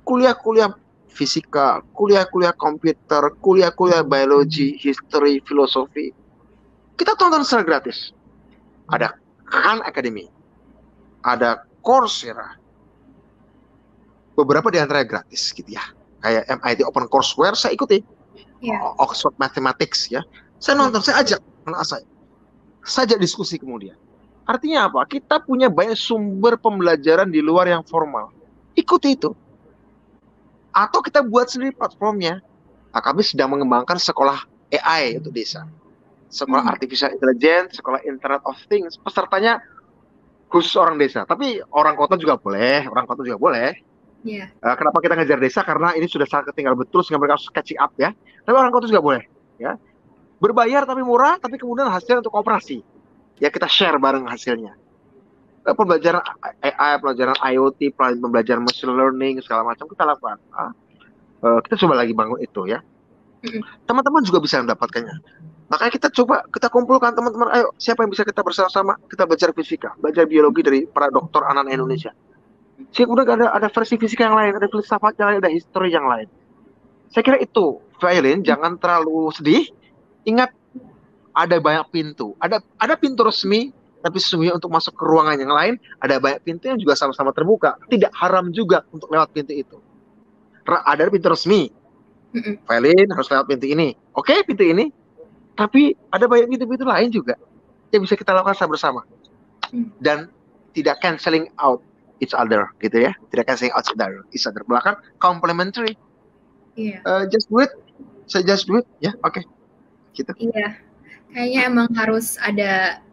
Kuliah-kuliah fisika, kuliah-kuliah komputer, kuliah-kuliah biologi, history, filosofi. Kita tonton secara gratis. Ada Khan Academy, ada Coursera. Beberapa di antaranya gratis gitu ya. Kayak MIT Open Courseware saya ikuti. Yeah. Oxford Mathematics ya. Saya nonton, saya ajak anak saya. Saya ajak diskusi kemudian. Artinya apa? Kita punya banyak sumber pembelajaran di luar yang formal. Ikuti itu. Atau kita buat sendiri platformnya. Nah, kami sedang mengembangkan sekolah AI untuk desa. Sekolah Artificial Intelligence, sekolah Internet of Things. Pesertanya khusus orang desa. Tapi orang kota juga boleh. Yeah. Kenapa kita ngejar desa? Karena ini sudah sangat ketinggalan betul sehingga mereka harus catching up ya. Tapi orang kota juga boleh ya. Berbayar tapi murah, tapi kemudian hasilnya untuk kooperasi. Ya kita share bareng hasilnya. Pembelajaran AI, pembelajaran IoT, pembelajaran machine learning segala macam kita lakukan. Kita coba lagi bangun itu ya. Teman-teman juga bisa mendapatkannya. Makanya kita kumpulkan teman-teman. Ayo, siapa yang bisa kita bersama-sama? Kita belajar fisika, belajar biologi dari para dokter anak Indonesia. Kemudian ada versi fisika yang lain, ada filsafat yang lain, ada history yang lain. Saya kira itu, Violin, jangan terlalu sedih. Ingat, ada banyak pintu. Ada pintu resmi, tapi sesungguhnya untuk masuk ke ruangan yang lain, ada banyak pintu yang juga sama-sama terbuka. Tidak haram juga untuk lewat pintu itu. Ada pintu resmi. Violin harus lewat pintu ini. Oke, pintu ini. Tapi ada banyak pintu-pintu lain juga yang bisa kita lakukan bersama. Dan tidak canceling out each other gitu ya, tidak canceling out each other, bahkan complementary. Just do it, saya just do it ya, oke. Gitu. Iya, kayaknya emang harus ada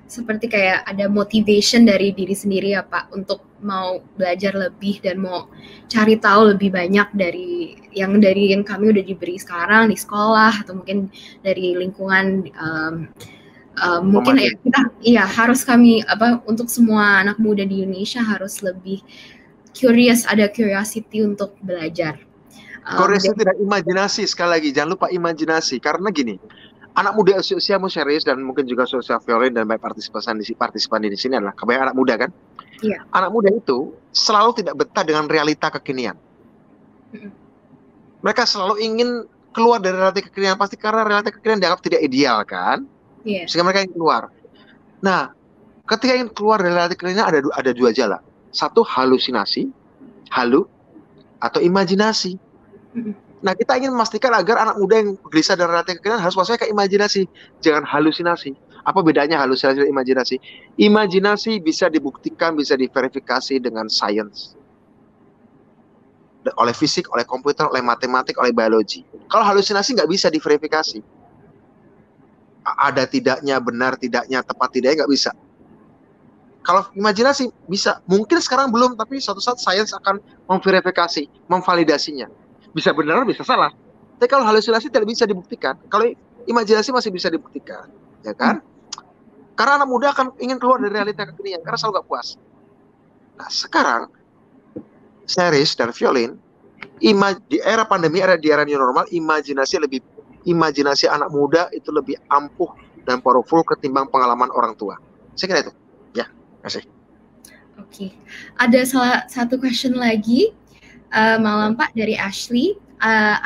seperti kayak ada motivation dari diri sendiri ya Pak untuk mau belajar lebih dan mau cari tahu lebih banyak dari yang kami udah diberi sekarang di sekolah atau mungkin dari lingkungan mungkin ya kita harus kami untuk semua anak muda di Indonesia harus lebih curious, ada curiosity untuk belajar. Curiosity dan imajinasi, sekali lagi jangan lupa imajinasi, karena gini, anak muda usia Serius dan mungkin juga sosial violin dan baik partisipan di sini adalah kebanyakan anak muda kan. Iya. Anak muda itu selalu tidak betah dengan realita kekinian. Mereka selalu ingin keluar dari realita kekinian, pasti karena realita kekinian dianggap tidak ideal kan. Yeah. Sehingga mereka ingin keluar. Nah, ketika ingin keluar dari realita kekinian ada dua jalan. Satu, halusinasi, atau imajinasi. Nah, kita ingin memastikan agar anak muda yang gelisah dan realita kekinian harus masuknya ke imajinasi, jangan halusinasi. Apa bedanya halusinasi dan imajinasi? Imajinasi bisa dibuktikan, bisa diverifikasi dengan sains, oleh fisik, oleh komputer, oleh matematik, oleh biologi. Kalau halusinasi nggak bisa diverifikasi. Ada tidaknya, benar tidaknya, tepat tidaknya, nggak bisa. Kalau imajinasi bisa, mungkin sekarang belum, tapi suatu saat sains akan memverifikasi, memvalidasinya. Bisa benar, bisa salah. Tapi kalau halusinasi tidak bisa dibuktikan. Kalau imajinasi masih bisa dibuktikan, ya kan? Karena anak muda akan ingin keluar dari realita kekinian, karena selalu gak puas. Nah, sekarang series dan violin, di era pandemi, di era new normal, imajinasi anak muda itu lebih ampuh dan powerful ketimbang pengalaman orang tua. Saya kira itu. Ya, terima kasih. Oke, ada satu question lagi. Malam Pak, dari Ashley.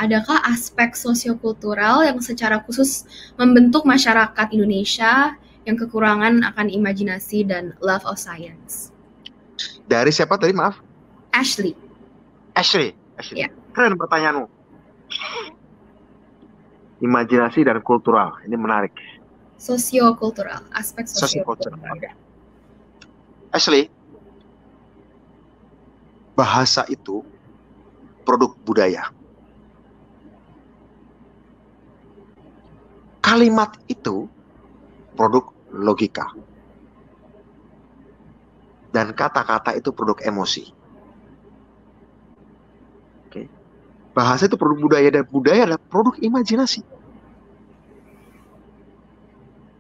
Adakah aspek sosiokultural yang secara khusus membentuk masyarakat Indonesia yang kekurangan akan imajinasi dan love of science? Dari siapa tadi, maaf? Ashley. Ya. Keren pertanyaanmu. Imajinasi dan kultural, ini menarik. Sosiokultural, aspek sosiokultural. Okay. Ashley, bahasa itu produk budaya. Kalimat itu produk logika. Dan kata-kata itu produk emosi. Oke. Bahasa itu produk budaya dan budaya adalah produk imajinasi.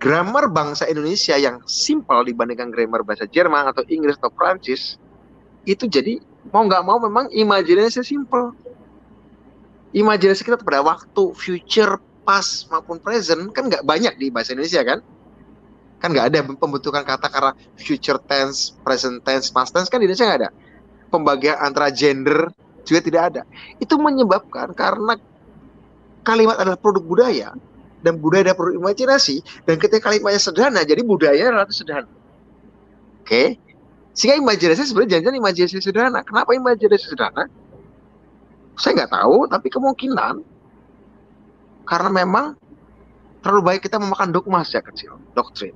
Grammar bangsa Indonesia yang simpel dibandingkan grammar bahasa Jerman atau Inggris atau Prancis, itu jadi mau nggak mau memang imajinasi simple. Imajinasi kita pada waktu, future, past maupun present kan nggak banyak di bahasa Indonesia kan? Kan nggak ada pembentukan kata karena future tense, present tense, past tense kan di Indonesia nggak ada. Pembagian antara gender juga tidak ada. Itu menyebabkan karena kalimat adalah produk budaya dan budaya adalah produk imajinasi, dan ketika kalimatnya sederhana jadi budaya relatif sederhana. Oke? Sehingga imajinasi sebenarnya jangan-jangan imajinasi sederhana. Kenapa imajinasi sederhana? Saya nggak tahu, tapi kemungkinan karena memang terlalu baik kita memakan dogma sejak kecil, doktrin,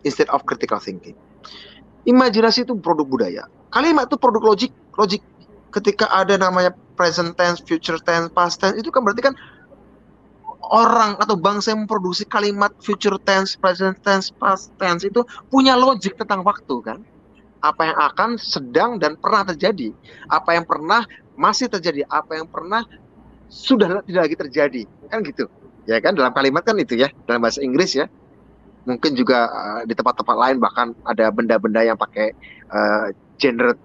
instead of critical thinking. Imajinasi itu produk budaya. Kalimat itu produk logik. Ketika ada namanya present tense, future tense, past tense, itu kan berarti kan orang atau bangsa yang memproduksi kalimat future tense, present tense, past tense itu punya logik tentang waktu kan. Apa yang akan, sedang, dan pernah terjadi. Apa yang pernah masih terjadi. Apa yang pernah sudah tidak lagi terjadi. Kan gitu. Ya kan, dalam kalimat kan itu ya. Dalam bahasa Inggris ya. Mungkin juga di tempat-tempat lain bahkan ada benda-benda yang pakai genre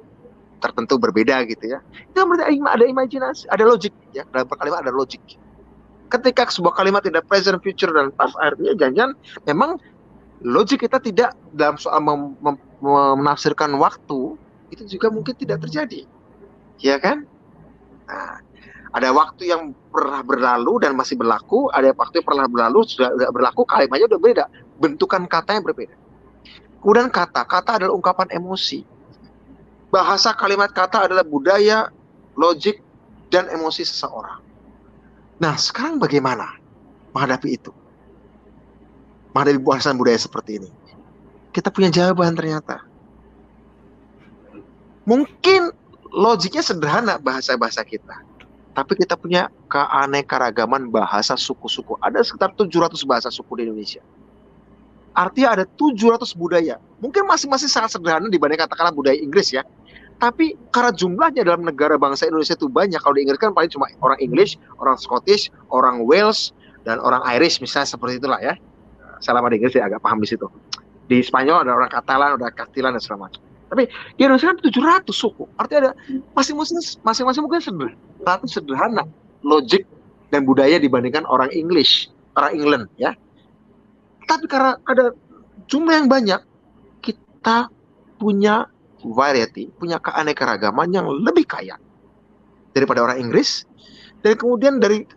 tertentu berbeda gitu ya. Itu berarti ada imajinasi, ada logik ya. Dalam kalimat ada logik. Ketika sebuah kalimat tidak present, future, dan past, artinya jangan memang logik kita tidak dalam soal menafsirkan waktu, itu juga mungkin tidak terjadi. Ya kan? Nah, ada waktu yang pernah berlalu dan masih berlaku, ada waktu yang pernah berlalu, sudah tidak berlaku, kalimatnya udah beda. Bentukan katanya berbeda. Kemudian kata adalah ungkapan emosi. Bahasa kalimat kata adalah budaya, logik, dan emosi seseorang. Nah, sekarang bagaimana menghadapi itu? Menghadapi bahasan budaya seperti ini. Kita punya jawaban ternyata. Mungkin logiknya sederhana bahasa-bahasa kita. Tapi kita punya keanekaragaman bahasa suku-suku. Ada sekitar 700 bahasa suku di Indonesia. Artinya ada 700 budaya. Mungkin masing-masing sangat sederhana dibanding katakanlah budaya Inggris ya. Tapi karena jumlahnya dalam negara bangsa Indonesia itu banyak, kalau di Inggris kan paling cuma orang English, orang Scottish, orang Wales, dan orang Irish misalnya seperti itulah ya. Selama di Inggris ya agak paham di situ. Di Spanyol ada orang Katalan, ada Kastilan dan segala macam. Tapi di Indonesia kan 700 suku. Artinya ada masing-masing mungkin sederhana logik dan budaya dibandingkan orang English, orang England ya. Tapi karena ada jumlah yang banyak, kita punya variety, punya keanekaragaman yang lebih kaya daripada orang Inggris. Dan kemudian dari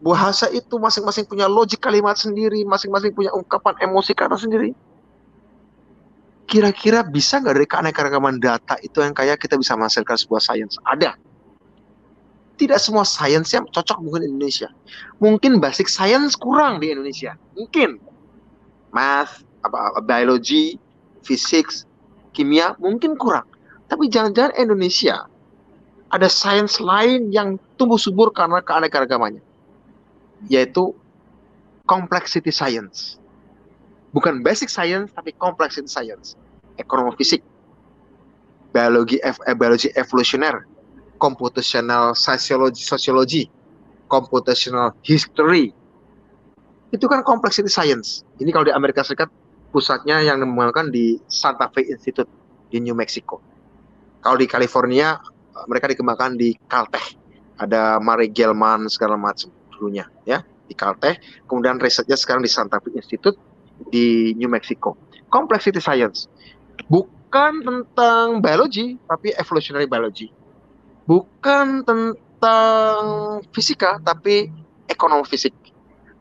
bahasa itu masing-masing punya logik kalimat sendiri, masing-masing punya ungkapan emosi kata sendiri. Kira-kira bisa nggak dari keanekaragaman data itu yang kaya kita bisa menghasilkan sebuah sains? Ada. Tidak semua sains yang cocok mungkin di Indonesia. Mungkin basic science kurang di Indonesia. Mungkin math, biology, physics, kimia mungkin kurang. Tapi jangan-jangan Indonesia ada sains lain yang tumbuh subur karena keanekaragamannya, yaitu complexity science. Bukan basic science, tapi complexity science. Ekonomi fisik, biologi evolusioner, computational sociology, computational history. Itu kan complexity science. Ini kalau di Amerika Serikat pusatnya yang mengembangkan di Santa Fe Institute di New Mexico. Kalau di California mereka dikembangkan di Caltech. Ada Mary Gell-Mann segala macam dulunya ya di Caltech. Kemudian risetnya sekarang di Santa Fe Institute di New Mexico. Complexity science bukan tentang biologi tapi evolutionary biology. Bukan tentang fisika tapi ekonomi fisik.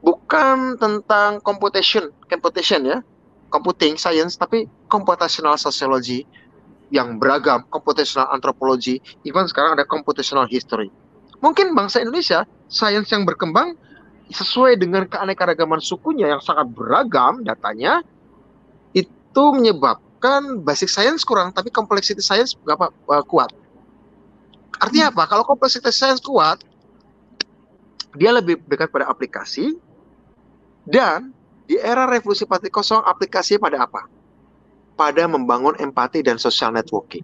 Bukan tentang computation ya, computing science, tapi computational sociology yang beragam, computational anthropology, even sekarang ada computational history. Mungkin bangsa Indonesia, sains yang berkembang sesuai dengan keanekaragaman sukunya yang sangat beragam datanya, itu menyebabkan basic science kurang, tapi complexity science kuat. Artinya apa? Kalau complexity science kuat, dia lebih dekat pada aplikasi. Dan di era revolusi 4.0 aplikasinya pada apa? Pada membangun empati dan social networking.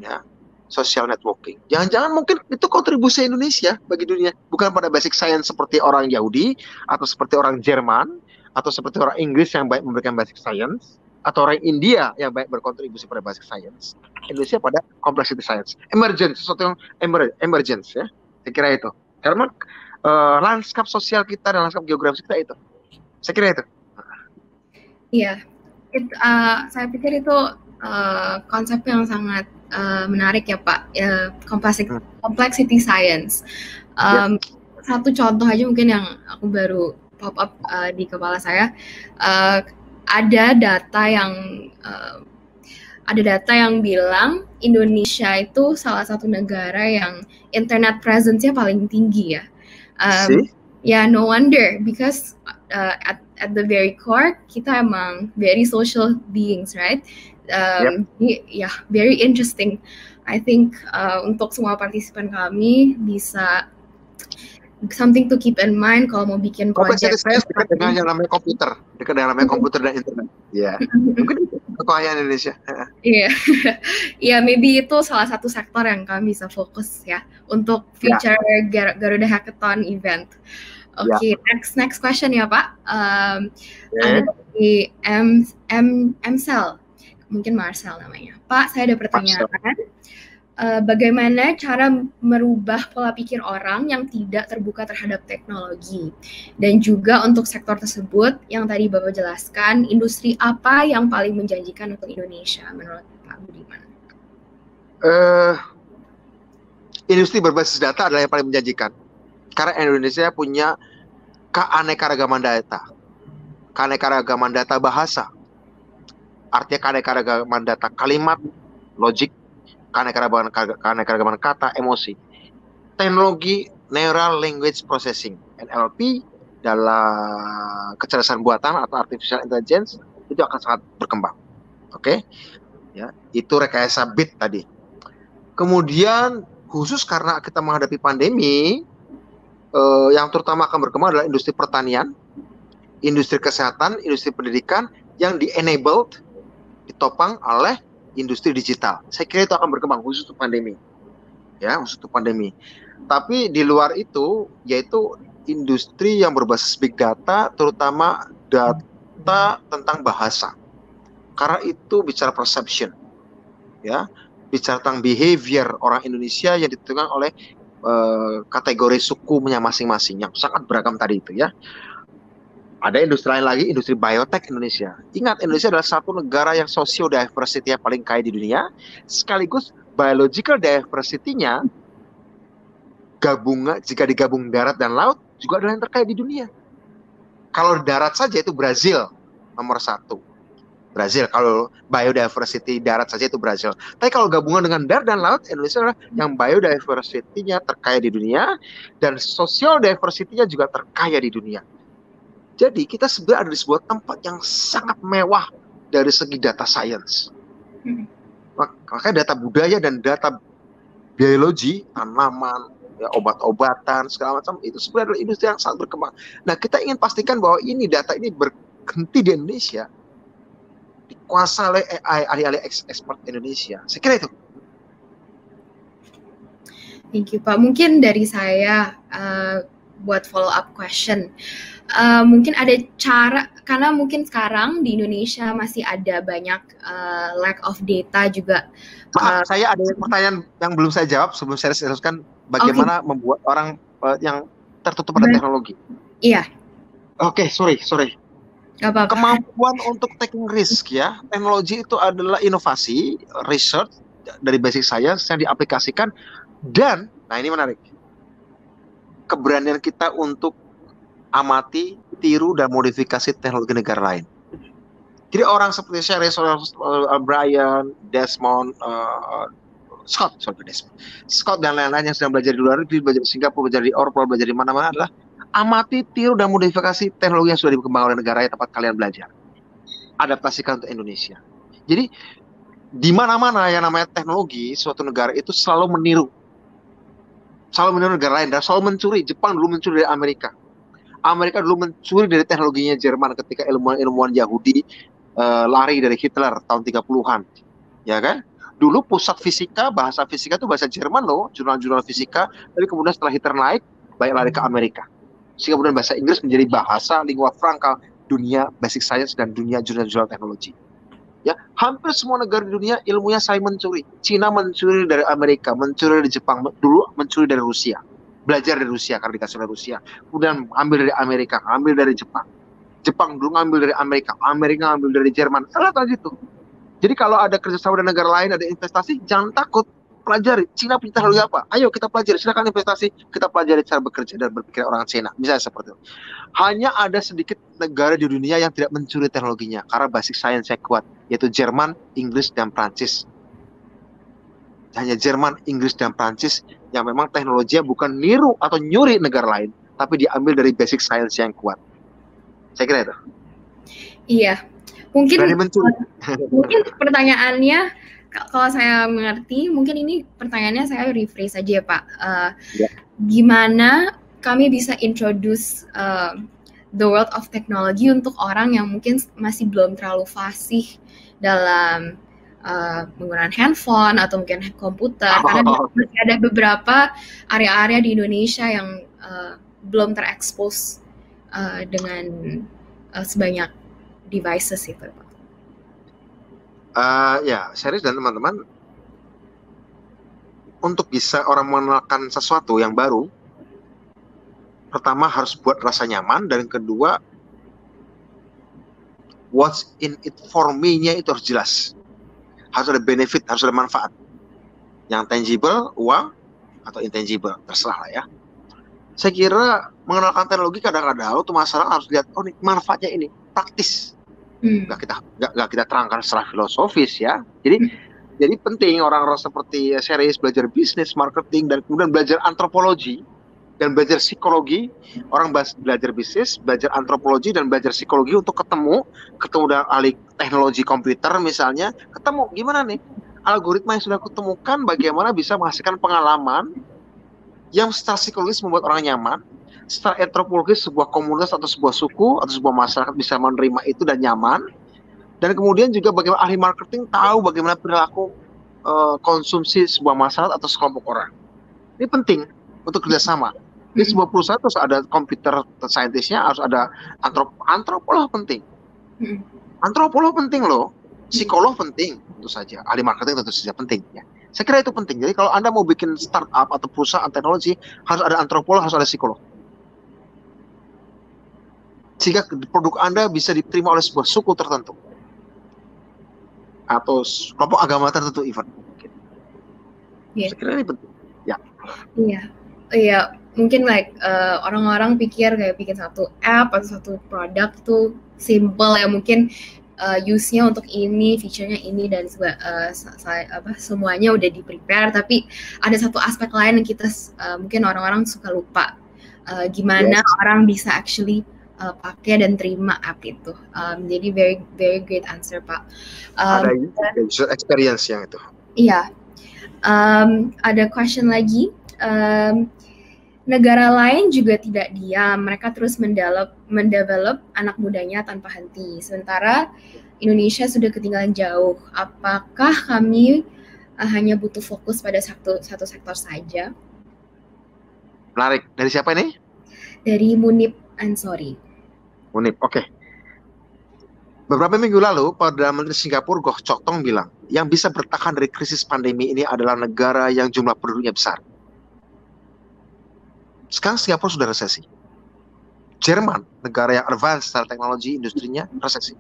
Ya, social networking. Jangan-jangan mungkin itu kontribusi Indonesia bagi dunia, bukan pada basic science seperti orang Yahudi atau seperti orang Jerman atau seperti orang Inggris yang baik memberikan basic science atau orang India yang baik berkontribusi pada basic science. Indonesia pada complexity science. Emergence, sesuatu yang emergence ya. Saya kira itu. Karena lanskap sosial kita dan lanskap geografis kita itu. Saya kira itu. Iya, saya pikir itu konsep yang sangat menarik ya Pak. Complexity science. Satu contoh aja mungkin yang aku baru pop up di kepala saya. Ada data yang bilang Indonesia itu salah satu negara yang internet presence-nya paling tinggi ya. Yeah, no wonder because at the very core kita emang very social beings, right? Yeah, very interesting. I think untuk semua partisipan kami bisa something to keep in mind kalau mau bikin project. Saya dekat dengan yang namanya komputer, komputer dan internet. Ya, mungkin kekayaan Indonesia. Iya, yeah, maybe itu salah satu sektor yang kami bisa fokus ya untuk future Garuda Hackathon event. Oke, next question ya Pak. Ada dari Msel, mungkin Marcel namanya. Pak, saya ada pertanyaan. Bagaimana cara merubah pola pikir orang yang tidak terbuka terhadap teknologi? Dan juga untuk sektor tersebut yang tadi Bapak jelaskan, industri apa yang paling menjanjikan untuk Indonesia menurut Pak Budiman? Industri berbasis data adalah yang paling menjanjikan. Karena Indonesia punya keanekaragaman data bahasa. Artinya keanekaragaman data kalimat, logik, keanekaragaman kata, emosi. Teknologi Neural Language Processing (NLP) dalam kecerdasan buatan atau artificial intelligence itu akan sangat berkembang. Oke? Ya, itu rekayasa bit tadi. Kemudian khusus karena kita menghadapi pandemi, yang terutama akan berkembang adalah industri pertanian, industri kesehatan, industri pendidikan yang di-enabled, ditopang oleh industri digital. Saya kira itu akan berkembang khusus untuk pandemi. Ya, khusus untuk pandemi. Tapi di luar itu, yaitu industri yang berbasis big data, terutama data tentang bahasa. Karena itu bicara perception, ya, bicara tentang behavior orang Indonesia yang ditentukan oleh kategori sukunya masing-masing yang sangat beragam tadi itu, ya. Ada industri lain lagi, industri biotek Indonesia. Ingat, Indonesia adalah satu negara yang socio diversity yang paling kaya di dunia, sekaligus biological diversity-nya jika digabung darat dan laut juga adalah yang terkaya di dunia. Kalau darat saja itu Brazil nomor 1. Brazil, kalau biodiversity darat saja itu Brazil. Tapi kalau gabungan dengan darat dan laut, Indonesia adalah yang biodiversity-nya terkaya di dunia dan social diversity-nya juga terkaya di dunia. Jadi kita sebenarnya ada di sebuah tempat yang sangat mewah dari segi data science. Makanya data budaya dan data biologi, tanaman, ya, obat-obatan, segala macam, itu sebenarnya adalah industri yang sangat berkembang. Nah, kita ingin pastikan bahwa data ini berhenti di Indonesia, dikuasai oleh AI, ahli-ahli expert Indonesia. Saya kira itu. Thank you, Pak. Mungkin dari saya buat follow up question. Mungkin ada cara, karena mungkin sekarang di Indonesia masih ada banyak lack of data juga. Maaf, saya ada pertanyaan yang belum saya jawab sebelum saya jelaskan bagaimana membuat orang yang tertutup pada teknologi. Iya. Oke, sorry. Gak apa-apa. Kemampuan untuk taking risk, ya. Teknologi itu adalah inovasi, research dari basic science yang diaplikasikan dan, nah ini menarik, keberanian kita untuk amati, tiru, dan modifikasi teknologi negara lain. Jadi orang seperti Sherry, Brian, Desmond, Scott dan lain-lain yang sedang belajar di luar negeri, belajar di Singapura, belajar di Orpol, belajar di mana-mana adalah amati, tiru, dan modifikasi teknologi yang sudah dikembangkan oleh negara yang tempat kalian belajar. Adaptasikan untuk Indonesia. Jadi di mana-mana yang namanya teknologi, suatu negara itu selalu meniru negara lain dan selalu mencuri. Jepang dulu mencuri dari Amerika. Amerika dulu mencuri dari teknologinya Jerman ketika ilmuwan Yahudi lari dari Hitler tahun 30-an. Ya kan? Dulu pusat fisika, bahasa fisika itu bahasa Jerman loh, jurnal-jurnal fisika, tapi kemudian setelah Hitler naik, banyak lari ke Amerika. Sehingga kemudian bahasa Inggris menjadi bahasa lingua franca dunia basic science dan dunia jurnal-jurnal teknologi. Ya, hampir semua negara di dunia ilmunya saling mencuri. Cina mencuri dari Amerika, mencuri dari Jepang, dulu mencuri dari Rusia. Belajar dari Rusia karena dikasih oleh Rusia. Kemudian ambil dari Amerika, ambil dari Jepang. Jepang dulu ngambil dari Amerika, Amerika ngambil dari Jerman. Salah gitu. Jadi kalau ada kerjasama dengan negara lain, ada investasi, jangan takut. Pelajari. Cina punya teknologi apa? Ayo kita pelajari. Silakan investasi. Kita pelajari cara bekerja dan berpikir orang Cina. Misalnya seperti itu. Hanya ada sedikit negara di dunia yang tidak mencuri teknologinya karena basic science yang kuat, yaitu Jerman, Inggris, dan Prancis. Hanya Jerman, Inggris, dan Prancis yang memang teknologinya bukan niru atau nyuri negara lain, tapi diambil dari basic science yang kuat. Saya kira itu. Iya. Mungkin pertanyaannya, kalau saya mengerti, mungkin ini pertanyaannya saya rephrase aja ya Pak. Gimana kami bisa introduce the world of technology untuk orang yang mungkin masih belum terlalu fasih dalam menggunakan handphone atau mungkin komputer, karena masih ada beberapa area-area di Indonesia yang belum terekspos dengan sebanyak devices itu, Pak. Ya, Series dan teman-teman, untuk bisa orang mengenalkan sesuatu yang baru, pertama harus buat rasa nyaman, dan kedua, what's in it for me-nya itu harus jelas. Harus ada benefit, harus ada manfaat. Yang tangible, uang, atau intangible, terserah lah ya. Saya kira mengenalkan teknologi kadang-kadang tuh masalah harus lihat, oh nih manfaatnya ini, praktis. Nggak kita terangkan secara filosofis ya. Jadi penting orang-orang seperti Series belajar bisnis, marketing, dan kemudian belajar antropologi dan belajar psikologi. Orang belajar bisnis, belajar antropologi, dan belajar psikologi untuk ketemu dengan ahli teknologi komputer misalnya, ketemu gimana nih algoritma yang sudah kutemukan, bagaimana bisa menghasilkan pengalaman yang secara psikologis membuat orang nyaman, secara antropologis sebuah komunitas atau sebuah suku atau sebuah masyarakat bisa menerima itu dan nyaman. Dan kemudian juga bagaimana ahli marketing tahu bagaimana perilaku konsumsi sebuah masyarakat atau sekelompok orang. Ini penting untuk kerjasama. Di sebuah perusahaan harus ada computer scientist-nya, harus ada antropolog penting. Antropolog penting loh, psikolog penting tentu saja, ahli marketing tentu saja penting. Ya. Saya kira itu penting. Jadi kalau Anda mau bikin startup atau perusahaan teknologi, harus ada antropolog, harus ada psikolog. Sehingga produk Anda bisa diterima oleh sebuah suku tertentu. Atau kelompok agama tertentu even. Yeah. Saya kira ini penting. Ya. Iya. Mungkin orang-orang pikir kayak bikin satu app atau satu produk tuh simple ya, mungkin use-nya untuk ini, feature-nya ini dan semuanya udah di-prepare, tapi ada satu aspek lain yang kita mungkin orang-orang suka lupa, gimana orang bisa actually pakai dan terima app itu. Jadi very very great answer, Pak. Ada user experience yang itu. Iya. Ada question lagi. Negara lain juga tidak diam, mereka terus mendevelop anak mudanya tanpa henti. Sementara Indonesia sudah ketinggalan jauh. Apakah kami hanya butuh fokus pada satu sektor saja? Menarik. Dari siapa ini? Dari Munib Ansori. Munib, oke. Beberapa minggu lalu, Perdana Menteri Singapura Goh Chok Tong bilang, yang bisa bertahan dari krisis pandemi ini adalah negara yang jumlah penduduknya besar. Sekarang Singapura sudah resesi. Jerman, negara yang advance secara teknologi, industrinya, resesi.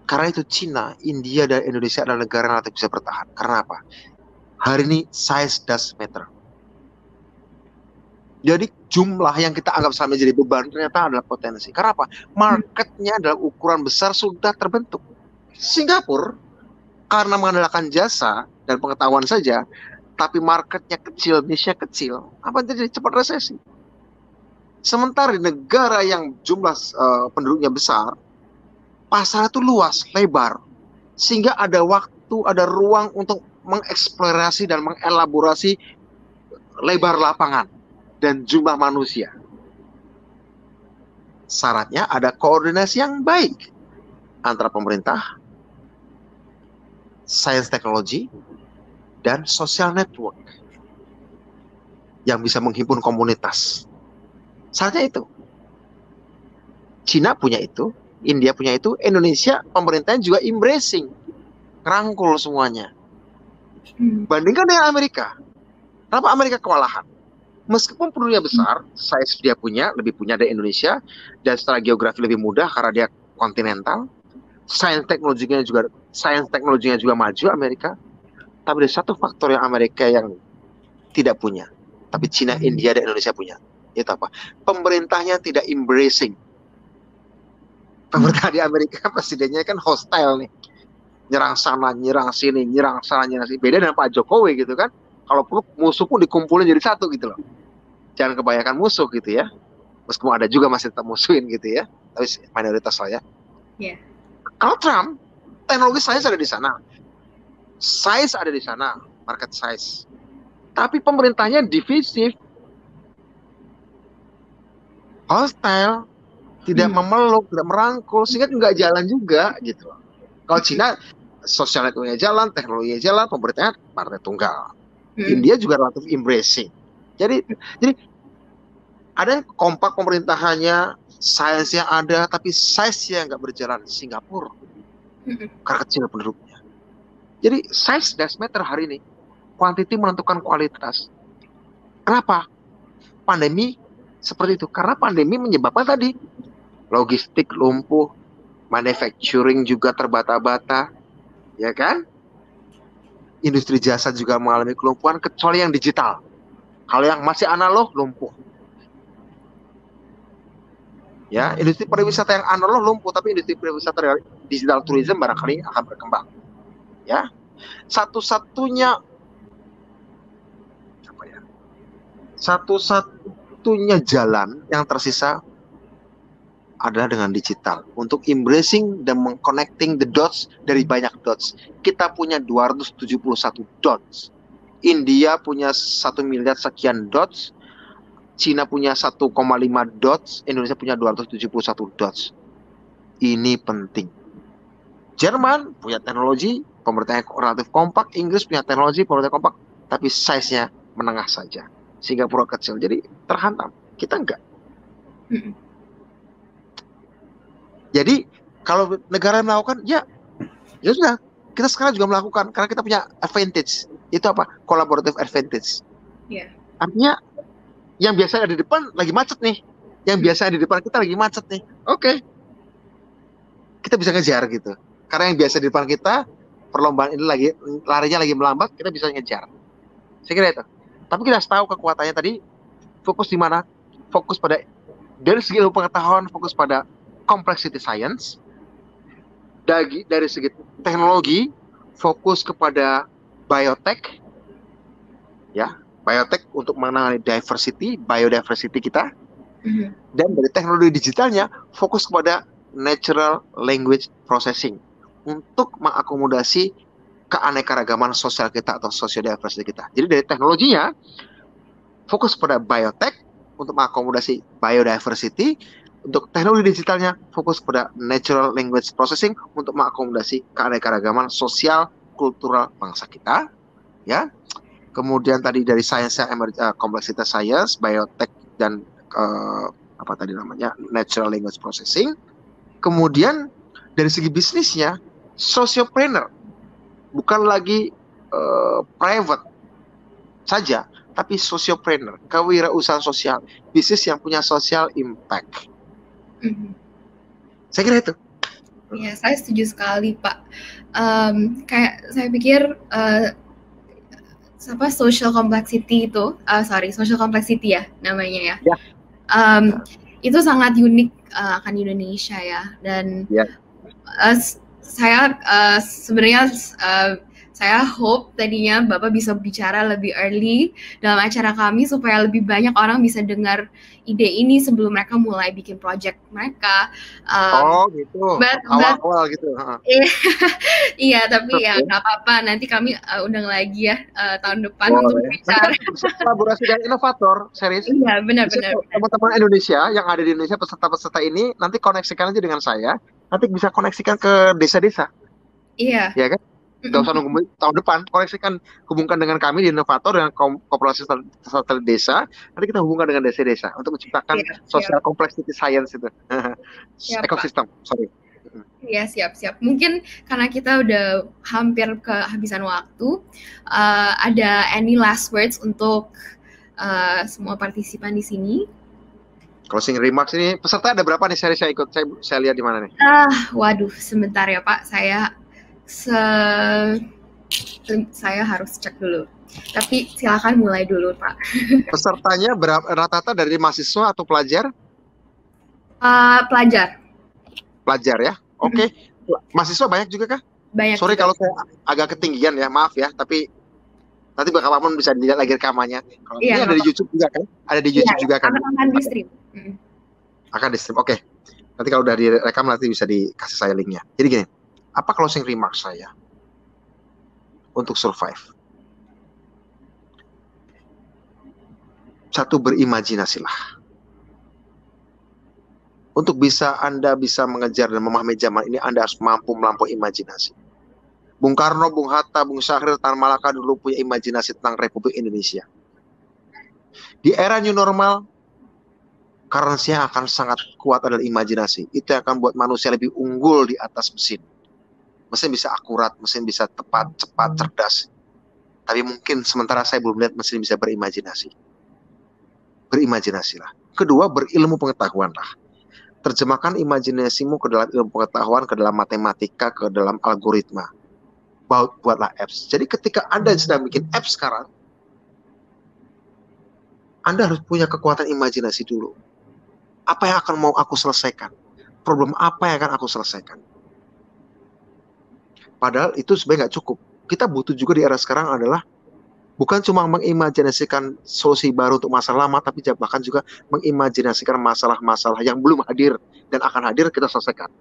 Karena itu Cina, India, dan Indonesia adalah negara yang relatif bisa bertahan. Karena apa? Hari ini size does matter. Jadi jumlah yang kita anggap sama jadi beban ternyata adalah potensi. Karena apa? Marketnya dalam ukuran besar sudah terbentuk. Singapura, karena mengandalkan jasa dan pengetahuan saja, tapi marketnya kecil, niche-nya kecil, apa jadi cepat resesi. Sementara di negara yang jumlah penduduknya besar, pasar itu luas, lebar, sehingga ada waktu, ada ruang untuk mengeksplorasi dan mengelaborasi lebar lapangan dan jumlah manusia. Syaratnya ada koordinasi yang baik antara pemerintah, sains teknologi, dan social network yang bisa menghimpun komunitas. Syaratnya itu. Cina punya itu, India punya itu, Indonesia pemerintahnya juga embracing, rangkul semuanya. Bandingkan dengan Amerika. Kenapa Amerika kewalahan? Meskipun penduduknya besar, size dia punya, lebih punya dari Indonesia, dan secara geografi lebih mudah karena dia kontinental. Sains teknologinya juga maju Amerika. Tapi ada satu faktor yang Amerika yang tidak punya, tapi Cina, India, dan Indonesia punya. Itu apa? Pemerintahnya tidak embracing. Pemerintah di Amerika presidennya kan hostile nih, nyerang sana, nyerang sini, nyerang sana, nyerang sini. Beda dengan Pak Jokowi gitu kan. Kalau perlu musuh pun dikumpulin jadi satu gitu loh. Jangan kebanyakan musuh gitu ya. Meskipun ada juga masih tetap musuhin gitu ya, tapi minoritas lah ya. Yeah. Kalau Trump, teknologi sains ada di sana. Size ada di sana, market size. Tapi pemerintahnya divisif, hostile, tidak memeluk, tidak merangkul, sehingga nggak jalan juga gitu. Kalau Cina, sosial networknya jalan, teknologinya jalan, pemerintahnya partai tunggal. India juga relatif embracing. Jadi ada yang kompak pemerintahannya, sainsnya ada, tapi size-nya nggak berjalan. Singapura, karena kecil penduduknya. Jadi size does matter hari ini. Quantity menentukan kualitas. Kenapa? Pandemi seperti itu. Karena pandemi menyebabkan tadi logistik lumpuh, manufacturing juga terbata-bata, ya kan? Industri jasa juga mengalami kelumpuhan, kecuali yang digital. Kalau yang masih analog lumpuh. Ya, industri pariwisata yang analog lumpuh, tapi industri pariwisata digital tourism barangkali akan berkembang. Ya, satu-satunya jalan yang tersisa adalah dengan digital untuk embracing dan mengconnecting the dots dari banyak dots. Kita punya 271 dots. India punya 1 miliar sekian dots, Cina punya 1,5 dots, Indonesia punya 271 dots. Ini penting. Jerman punya teknologi, pemerintahnya relatif kompak, Inggris punya teknologi, pemerintah kompak, tapi size-nya menengah saja. Singapura kecil, jadi terhantam. Kita enggak. Jadi kalau negara melakukan, ya sudah. Kita sekarang juga melakukan karena kita punya advantage. Itu apa? Collaborative advantage. Yeah. Artinya yang biasa ada di depan lagi macet nih. Yang biasa ada di depan kita lagi macet nih. Oke. Kita bisa ngejar gitu. Karena yang biasa di depan kita, perlombaan ini lagi larinya lagi melambat, kita bisa ngejar. Saya kira itu. Tapi kita harus tahu kekuatannya tadi, fokus di mana? Fokus pada, dari segi ilmu pengetahuan, fokus pada complexity science. Dari segi teknologi, fokus kepada biotech, ya, biotech untuk menangani biodiversity kita. Dan dari teknologi digitalnya, fokus kepada natural language processing untuk mengakomodasi keanekaragaman sosial kita atau sociodiversity kita. Jadi dari teknologinya, fokus pada biotech untuk mengakomodasi biodiversity. Untuk teknologi digitalnya, fokus pada natural language processing untuk mengakomodasi keanekaragaman sosial kultural bangsa kita, ya. Kemudian tadi dari science-nya, kompleksitas science, biotech dan apa tadi namanya, natural language processing. Kemudian dari segi bisnisnya, sociopreneur, bukan lagi private saja, tapi sociopreneur, kewirausahaan sosial, bisnis yang punya social impact. Saya kira itu. Ya, saya setuju sekali, Pak. Kayak saya pikir social complexity itu, social complexity ya namanya ya. Itu sangat unik akan Indonesia ya. Dan saya sebenarnya saya hope tadinya Bapak bisa bicara lebih early dalam acara kami supaya lebih banyak orang bisa dengar ide ini sebelum mereka mulai bikin project mereka. Gitu. Awal-awal gitu. Iya, tapi ya nggak apa-apa. Nanti kami undang lagi ya tahun depan untuk bicara. Kolaborasi dengan inovator, serius. Iya, benar-benar. Teman-teman Indonesia yang ada di Indonesia, peserta-peserta ini nanti koneksikan aja dengan saya. Nanti bisa koneksikan ke desa-desa. Iya. Ya kan? Tidak usah nunggu tahun depan, koneksikan, hubungkan dengan kami di inovator dengan kooperasi satelit desa. Nanti kita hubungkan dengan desa-desa untuk menciptakan social complexity science itu, ekosistem. Sorry. Iya, siap. Mungkin karena kita udah hampir kehabisan waktu, ada any last words untuk semua partisipan di sini? Closing remarks ini, peserta ada berapa nih? Saya ikut, saya lihat di mana nih? Waduh, sebentar ya Pak, saya harus cek dulu. Tapi silakan mulai dulu, Pak. Pesertanya rata-rata dari mahasiswa atau pelajar? Pelajar. Pelajar ya? Oke. Mahasiswa banyak juga kah? Banyak. Sorry kalau saya agak ketinggian ya, maaf ya. Tapi nanti kapan bisa dilihat lagi rekamannya. Ini ada di YouTube juga kan? Ada di YouTube juga kan? Akan di stream. Akan di stream, oke. Nanti kalau udah direkam nanti bisa dikasih saya linknya. Jadi gini, apa closing remark saya untuk survive? Satu, berimajinasilah. Untuk Anda bisa mengejar dan memahami zaman ini, Anda harus mampu melampaui imajinasi. Bung Karno, Bung Hatta, Bung Syahrir, Tan Malaka dulu punya imajinasi tentang Republik Indonesia. Di era new normal, currency yang akan sangat kuat adalah imajinasi. Itu yang akan buat manusia lebih unggul di atas mesin. Mesin bisa akurat, mesin bisa tepat, cepat, cerdas. Tapi mungkin sementara saya belum lihat mesin bisa berimajinasi. Berimajinasilah. Kedua, berilmu pengetahuanlah. Terjemahkan imajinasimu ke dalam ilmu pengetahuan, ke dalam matematika, ke dalam algoritma. Buatlah apps. Jadi ketika Anda sedang bikin apps sekarang, Anda harus punya kekuatan imajinasi dulu. Apa yang akan mau aku selesaikan? Problem apa yang akan aku selesaikan? Padahal itu sebenarnya nggak cukup. Kita butuh juga di era sekarang adalah bukan cuma mengimajinasikan solusi baru untuk masalah lama, tapi bahkan juga mengimajinasikan masalah-masalah yang belum hadir dan akan hadir kita selesaikan.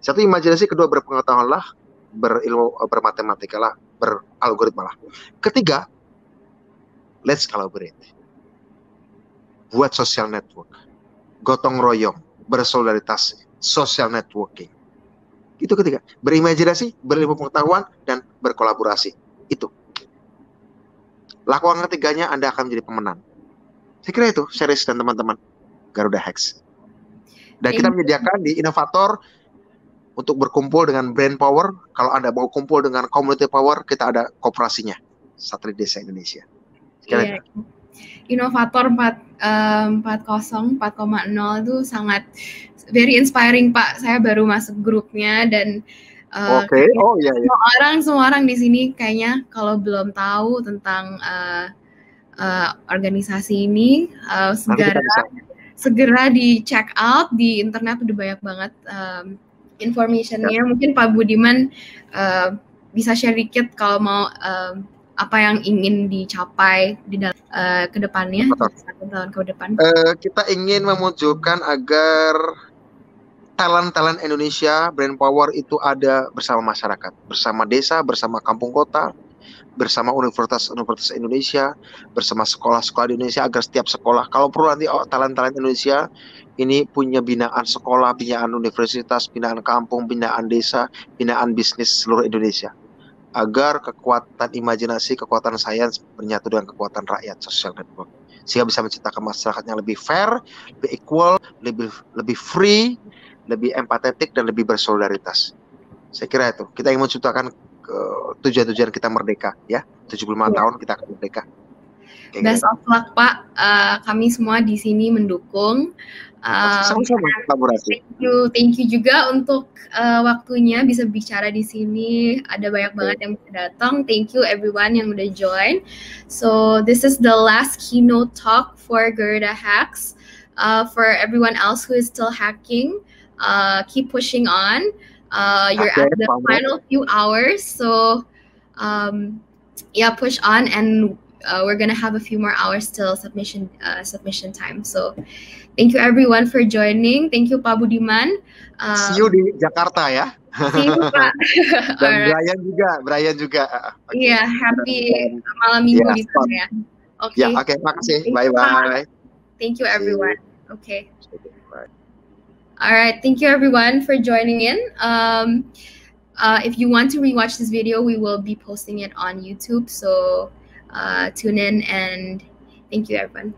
Satu, imajinasi. Kedua, berpengetahuanlah, berilmu, bermatematika lah. beralgoritma lah. Ketiga, let's collaborate. Buat social network, gotong royong, bersolidaritas, social networking. Itu ketiga, berimajinasi, berilmu pengetahuan, dan berkolaborasi. Itu. Lakukan ketiganya, Anda akan menjadi pemenang. Saya kira itu, Sheris dan teman-teman Garuda Hacks. Dan kita menyediakan di Inovator untuk berkumpul dengan brand power. Kalau Anda mau kumpul dengan community power, kita ada kooperasinya. Satelit Desa Indonesia. Iya. Inovator 4.0 itu sangat very inspiring, Pak. Saya baru masuk grupnya dan semua orang di sini kayaknya kalau belum tahu tentang organisasi ini segera di check out di internet, udah banyak banget informationnya. Mungkin Pak Budiman bisa share dikit kalau mau apa yang ingin dicapai di dalam ke depannya, 1 tahun ke depan. Kita ingin memunculkan agar talent-talent Indonesia, brand power itu ada bersama masyarakat, bersama desa, bersama kampung kota, bersama universitas Indonesia, bersama sekolah-sekolah di Indonesia, agar setiap sekolah, kalau perlu nanti talent-talent Indonesia ini punya binaan sekolah, binaan universitas, binaan kampung, binaan desa, binaan bisnis seluruh Indonesia, agar kekuatan imajinasi, kekuatan sains bernyatu dengan kekuatan rakyat, social network, sehingga bisa menciptakan masyarakat yang lebih fair, lebih equal, lebih free, lebih empatetik, dan lebih bersolidaritas. Saya kira itu. Kita ingin menciptakan tujuan-tujuan kita merdeka, ya. 75 tahun kita akan merdeka. Best of luck, Pak. Kami semua di sini mendukung. Sama-sama kolaborasi. Thank you juga untuk waktunya bisa bicara di sini. Ada banyak banget yang bisa datang. Thank you everyone yang udah join. So this is the last keynote talk for Garuda Hacks. For everyone else who is still hacking, keep pushing on. You're at the final few hours, so push on, and we're gonna have a few more hours till submission time. So thank you everyone for joining. Thank you Pak Budiman. See you di Jakarta ya. See you Pak. Dan Brian juga. Iya, happy malam minggu di sana ya. Oke, makasih. Bye. Thank you everyone. Okay. All right, thank you everyone for joining in. If you want to rewatch this video, we will be posting it on YouTube, so tune in, and thank you everyone.